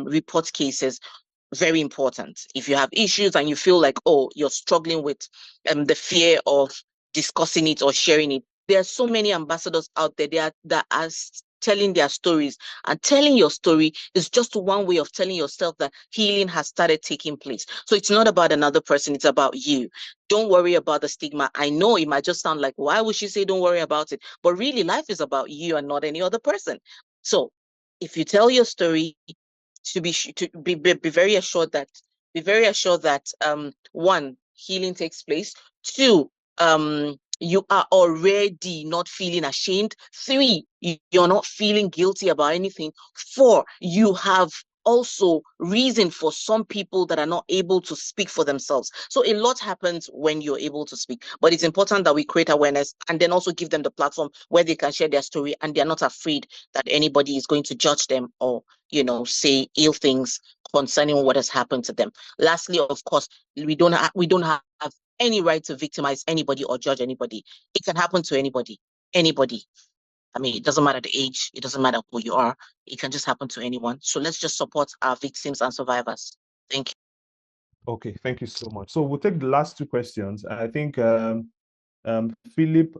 report cases. Very important. If you have issues and you feel like, oh, you're struggling with the fear of discussing it or sharing it, there are so many ambassadors out there that are telling their stories, and telling your story is just one way of telling yourself that healing has started taking place. So it's not about another person, it's about you. Don't worry about the stigma. I know it might just sound like, why would she say don't worry about it? But really, life is about you and not any other person. So if you tell your story, to be very assured that one, healing takes place. Two, you are already not feeling ashamed. Three, you're not feeling guilty about anything. Four, you have also reason for some people that are not able to speak for themselves. So a lot happens when you're able to speak, but it's important that we create awareness and then also give them the platform where they can share their story and they're not afraid that anybody is going to judge them or say ill things concerning what has happened to them. Lastly, of course, we don't have any right to victimize anybody or judge anybody. It can happen to anybody. I mean, it doesn't matter the age, it doesn't matter who you are, it can just happen to anyone. So let's just support our victims and survivors. Thank you. Okay, thank you so much. So we'll take the last two questions. I think Philip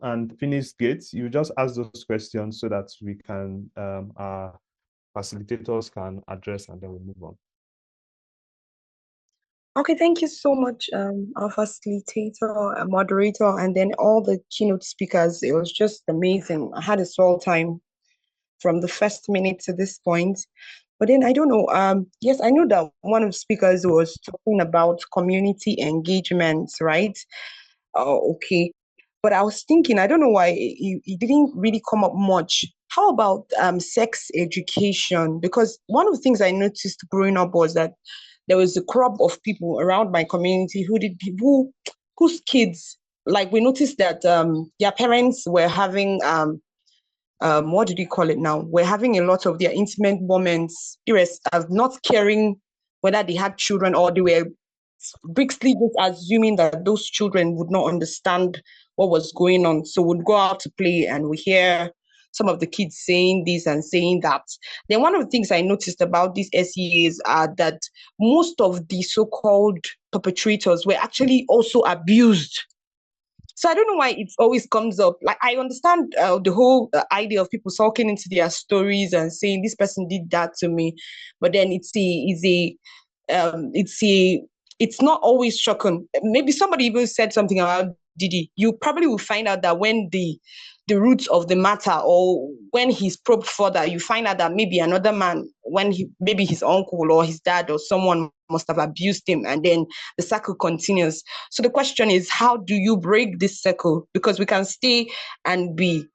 and Phoenix Gates, you just ask those questions so that we can our facilitators can address, and then we'll move on. Okay, thank you so much, our facilitator, moderator, and then all the keynote speakers. It was just amazing. I had a swell time from the first minute to this point. But then I don't know. Yes, I know that one of the speakers was talking about community engagement, right? Okay. But I was thinking, I don't know why it didn't really come up much. How about sex education? Because one of the things I noticed growing up was that there was a crop of people around my community whose kids, like we noticed that their parents were having what did you call it now? We're having a lot of their intimate moments, not caring whether they had children or they were basically just assuming that those children would not understand what was going on. So we'd go out to play and we hear some of the kids saying this and saying that. Then one of the things I noticed about these SEAs are that most of the so-called perpetrators were actually also abused. So I don't know why it always comes up. Like, I understand the whole idea of people sulking into their stories and saying this person did that to me, but then it's not always shocking. Maybe somebody even said something about Didi. You probably will find out that when the roots of the matter, or when he's probed further, you find out that maybe another man, maybe his uncle or his dad or someone must have abused him, and then the cycle continues. So the question is, how do you break this cycle? Because we can stay and be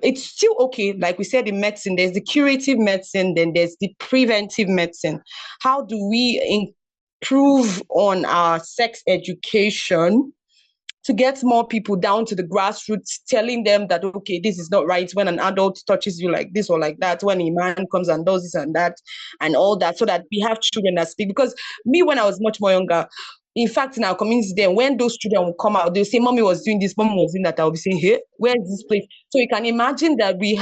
it's still okay. Like we said in medicine, there's the curative medicine, then there's the preventive medicine. How do we improve on our sex education to get more people down to the grassroots, telling them that, okay, this is not right when an adult touches you like this or like that, when a man comes and does this and that, and all that, so that we have children that speak. Because me, when I was much more younger, in fact, in our community then, when those children will come out, they'll say, mommy was doing this, mommy was doing that. I'll be saying, hey, where is this place? So you can imagine that we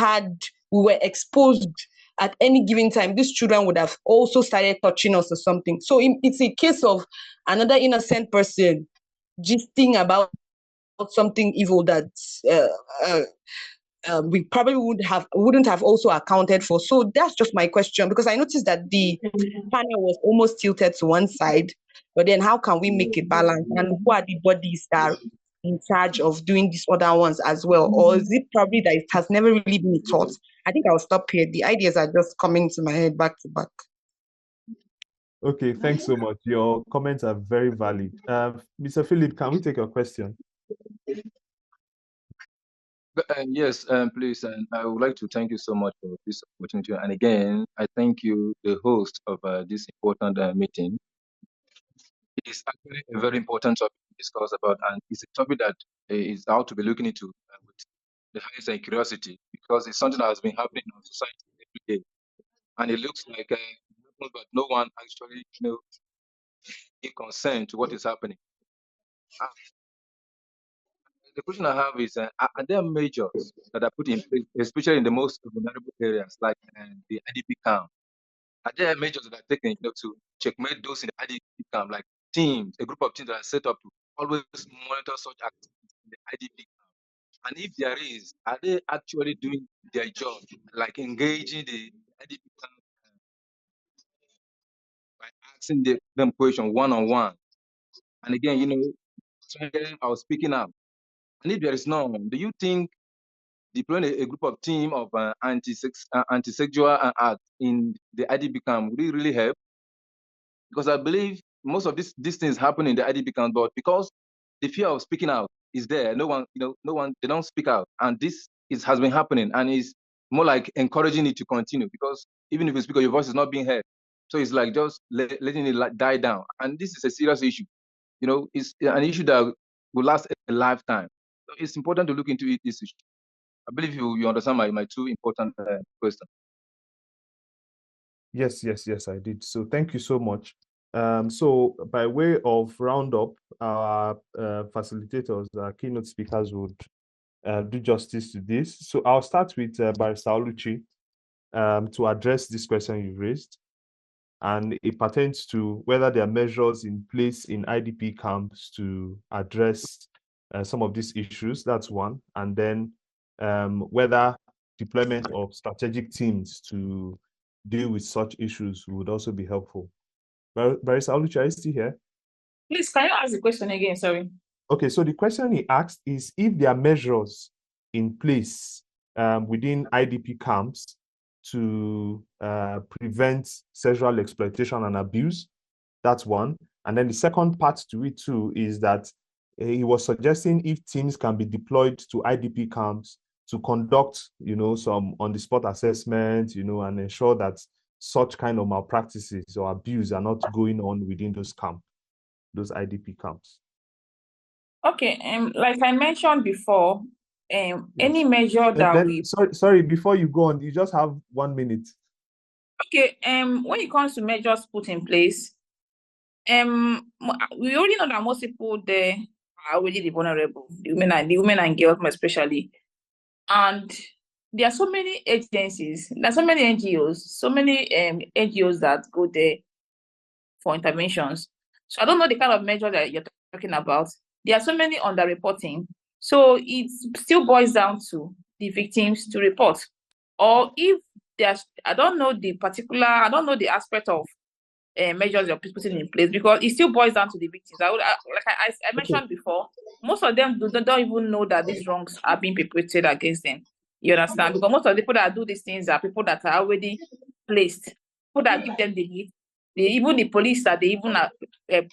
were exposed at any given time. These children would have also started touching us or something. So it's a case of another innocent person gisting about something evil that we probably wouldn't have also accounted for. So that's just my question, because I noticed that the panel was almost tilted to one side, but then how can we make it balance? And who are the bodies that are in charge of doing these other ones as well? Or is it probably that it has never really been taught? I think I'll stop here. The ideas are just coming to my head back to back. Okay, thanks so much. Your comments are very valid. Mr. Philip, can we take your question? Yes, please. And I would like to thank you so much for this opportunity. And again, I thank you, the host of this important meeting. It is actually a very important topic to discuss about, and it's a topic that is out to be looking into with the highest curiosity, because it's something that has been happening in our society every day, and it looks like but no one actually, is concerned to what is happening. The question I have is, are there measures that are put in place, especially in the most vulnerable areas like the IDP camp? Are there measures that are taken, to checkmate those in the IDP camp, like teams, a group of teams that are set up to always monitor such activities in the IDP camp? And if there is, are they actually doing their job, like engaging the IDP camp by asking them question one-on-one? And again, I was speaking up. And if there is none, do you think deploying a group of team of anti-sexual acts in the IDP camp, would it really help? Because I believe most of these things happen in the IDP camp, but because the fear of speaking out is there, no one, they don't speak out. And this has been happening, and is more like encouraging it to continue, because even if you speak, your voice is not being heard. So it's like just letting it die down. And this is a serious issue. It's an issue that will last a lifetime. So it's important to look into this issue. I believe you understand my two important questions. Yes, I did. So thank you so much. So by way of roundup, our facilitators, our keynote speakers would do justice to this. So I'll start with Barrister Oluchi to address this question you raised. And it pertains to whether there are measures in place in IDP camps to address some of these issues. That's one. And then whether deployment of strategic teams to deal with such issues would also be helpful. Barrister Oluchi, are you still here? Please, can you ask the question again? Sorry. Okay, so the question he asked is if there are measures in place within IDP camps to prevent sexual exploitation and abuse. That's one. And then the second part to it too is that he was suggesting if teams can be deployed to IDP camps to conduct, some on-the-spot assessment, and ensure that such kind of malpractices or abuse are not going on within those camps, those IDP camps. Okay, like I mentioned before, any measure that Sorry, before you go on, you just have 1 minute. Okay, when it comes to measures put in place, we already know that most people there are already the vulnerable, the women and girls especially. And there are so many agencies, there are so many NGOs, NGOs that go there for interventions. So I don't know the kind of measure that you're talking about. There are so many underreporting. So it still boils down to the victims to report. Or if there's, I don't know the aspect of measures you're putting in place, because it still boils down to the victims. I mentioned before, most of them don't even know that these wrongs are being perpetrated against them. You understand? Because most of the people that do these things are people that are already placed, people that give them the hit. Even the police that they even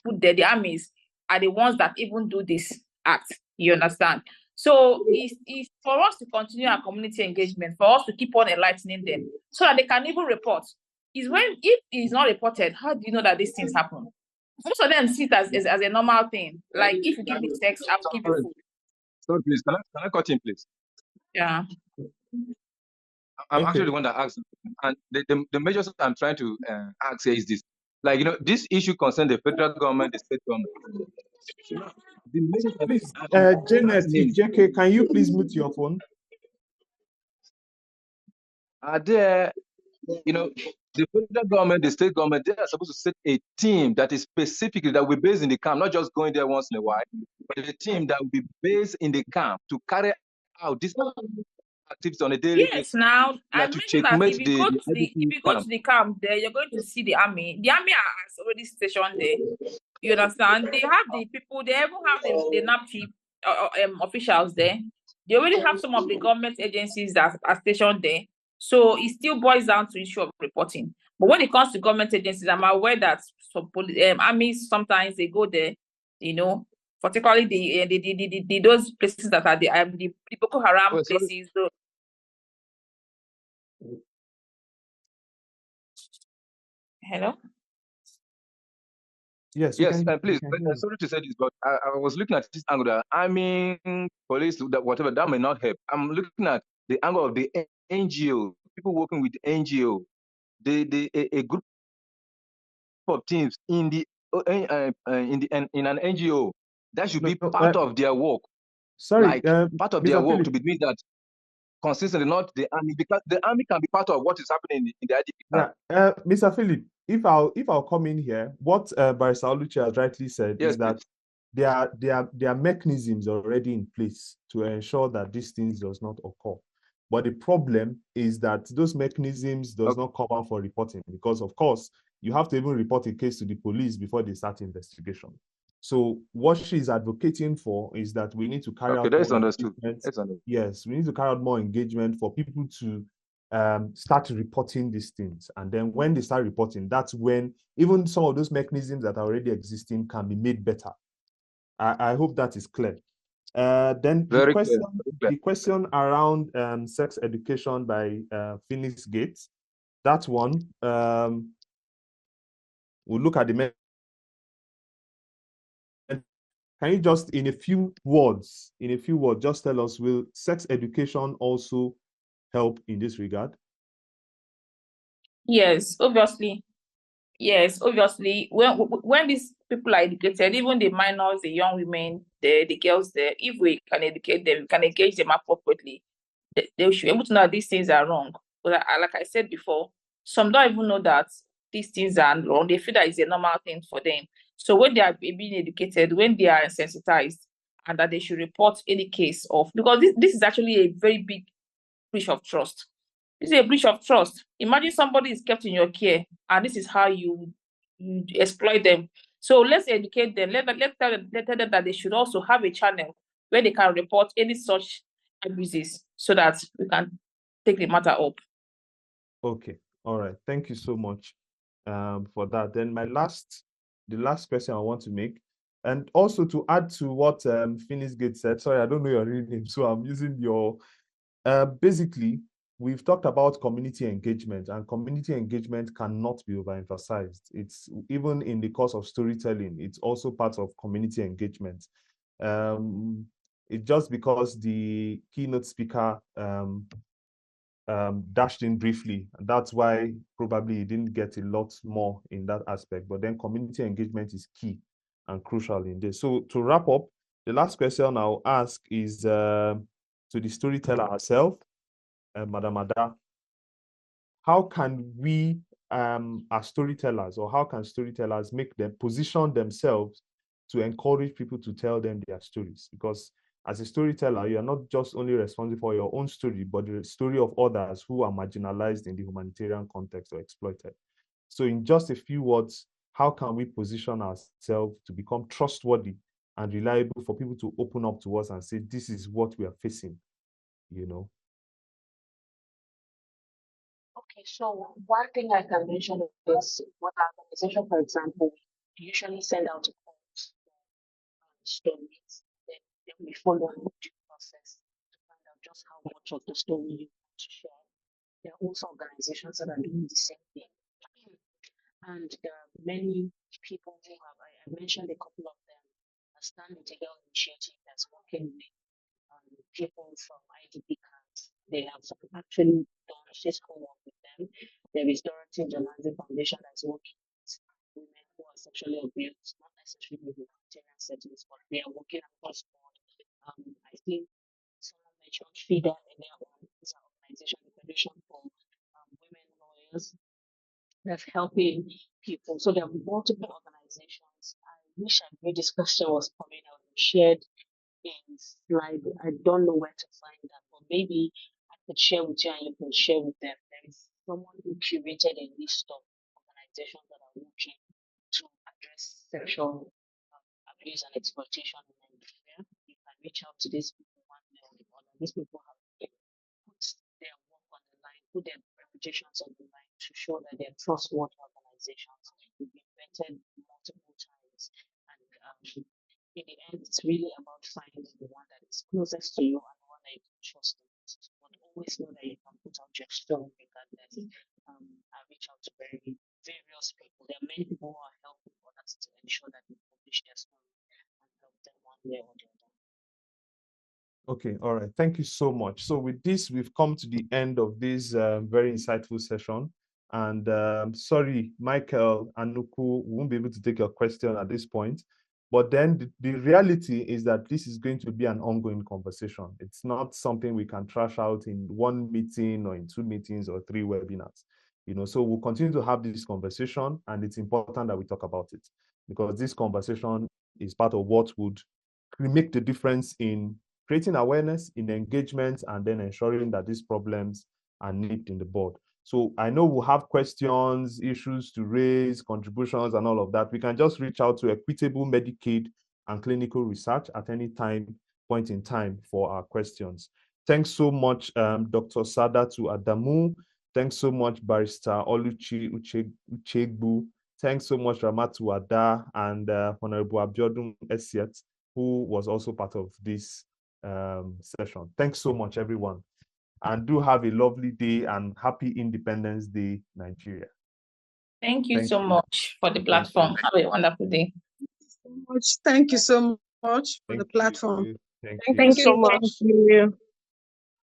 put there, the armies, are the ones that even do this act. You understand? So it's for us to continue our community engagement, for us to keep on enlightening them so that they can even report. If it's not reported, how do you know that these things happen? Most of them see it as a normal thing. Like, if you give me sex, I will give you food. Sorry, please. Can I cut in, please? Yeah. I'm actually the one that asked. And the measures I'm trying to ask here is this. Like, this issue concerns the federal government, the state government. Please, Janet, JK, can you please mute your phone? Are there, the federal government, the state government, they are supposed to set a team that is specifically, that will be based in the camp, not just going there once in a while, but a team that will be based in the camp to carry out this activities on a daily basis. Yes, now I mentioned that if you go to the camp there, you're going to see the army. The army are already stationed there. You understand? They have the people. They even have the NAPTIP officials there. They already have some of the government agencies that are stationed there. So it still boils down to issue of reporting. But when it comes to government agencies, I'm aware that some armies sometimes they go there, particularly the those places that are the Boko Haram places. So, hello. Yes, please. Sorry to say this, but I was looking at this angle that police, whatever, that may not help. I'm looking at the angle of the NGO, people working with NGO, a group of teams in an NGO that should be part of their work. Sorry, part of Mr. their work Philip. to be doing that consistently, not the army, because the army can be part of what is happening in the IDP camp. Yeah, Mr. Philip, if I'll come in here, what Barrister Oluchi has rightly said is that there are mechanisms already in place to ensure that these things does not occur. But the problem is that those mechanisms does not come out for reporting, because of course you have to even report a case to the police before they start investigation. So what she's advocating for is that we need to carry out that's more understood. engagement. Yes, we need to carry out more engagement for people to start reporting these things. And then when they start reporting, that's when even some of those mechanisms that are already existing can be made better. I hope that is clear. Then the question around sex education by Phoenix Gates, that one, we'll look at the. Can you just, in a few words, just tell us, will sex education also help in this regard? Yes, obviously. Yes, obviously. When these people are educated, even the minors, the young women, the girls there, if we can educate them, we can engage them appropriately, they should be able to know that these things are wrong. But like I said before, some don't even know that these things are wrong. They feel that it's a normal thing for them. So when they are being educated, when they are sensitized, and that they should report any case of, because this is actually a very big breach of trust. This is a breach of trust. Imagine somebody is kept in your care, and this is how you exploit them. So let's educate them. Let tell them that they should also have a channel where they can report any such abuses, so that we can take the matter up. Okay, all right. Thank you so much for that. Then the last question I want to make, and also to add to what Phoenix Gate said. Sorry, I don't know your real name, so I'm using your. Basically, we've talked about community engagement, and community engagement cannot be overemphasized. It's even in the course of storytelling, it's also part of community engagement. It's just because the keynote speaker dashed in briefly. That's why probably he didn't get a lot more in that aspect. But then community engagement is key and crucial in this. So to wrap up, the last question I'll ask is to the storyteller herself, Madam Ada. How can we, as storytellers, or how can storytellers make them position themselves to encourage people to tell them their stories? Because as a storyteller, you are not just only responsible for your own story, but the story of others who are marginalized in the humanitarian context or exploited. So in just a few words, how can we position ourselves to become trustworthy and reliable for people to open up to us and say, this is what we are facing, Okay, so one thing I can mention is what our organization, for example, we usually send out calls stories, then we follow a due process to find out just how much of the story you want to share. There are also organizations that are doing the same thing. And there are many people who have, I mentioned a couple of them, a Stand with a Girl initiative that's working with people from IDP camps. They have actually done physical work with them. There is Dorothy Jalanzi Foundation that's working with women who are sexually abused, not necessarily in humanitarian settings, but they are working across board. I think someone mentioned FIDA earlier on. It's an organization, the Federation for Women Lawyers, that's helping people. So there are multiple organizations. I wish I knew this question was coming out and shared in slide. I don't know where to find that, but maybe I could share with you and you can share with them. There is someone who curated a list of organizations that are working to address sexual abuse and exploitation in Nigeria. You can reach out to these people one way or the other. These people have put their work on the line, put their reputations on the line to show that they're trustworthy organizations. We've been vetted multiple times, and in the end, it's really about finding the one that is closest to you and the one that you can trust the most. But always know that you can put out your story regardless. I reach out to various people. There are many people who are helping others to ensure that they publish their story and help them one way or the other. Okay, all right. Thank you so much. So with this, we've come to the end of this very insightful session. And sorry, Michael and Nuku won't be able to take your question at this point. But then the reality is that this is going to be an ongoing conversation. It's not something we can trash out in one meeting or in 2 meetings or 3 webinars. So we'll continue to have this conversation, and it's important that we talk about it, because this conversation is part of what would make the difference in creating awareness, in engagement, and then ensuring that these problems are nipped in the bud. So I know we'll have questions, issues to raise, contributions, and all of that. We can just reach out to Equitable Medicaid and Clinical Research at any point in time for our questions. Thanks so much, Dr. Sadatu Adamu. Thanks so much, Barrister Oluchi Uchegbu. Thanks so much, Ramatu Ada and Honorable Abiodun Esiet, who was also part of this session. Thanks so much, everyone. And do have a lovely day, and happy Independence Day, Nigeria. Thank you so much for the platform. Have a wonderful day. Thank you so much for the platform. Thank you so much. Thank you.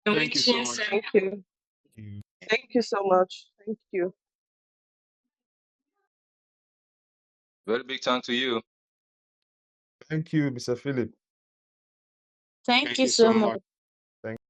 Thank you so much. Thank you. Thank you so much. Thank you. Very big thanks to you. Thank you, Mr. Philip. Thank you so much.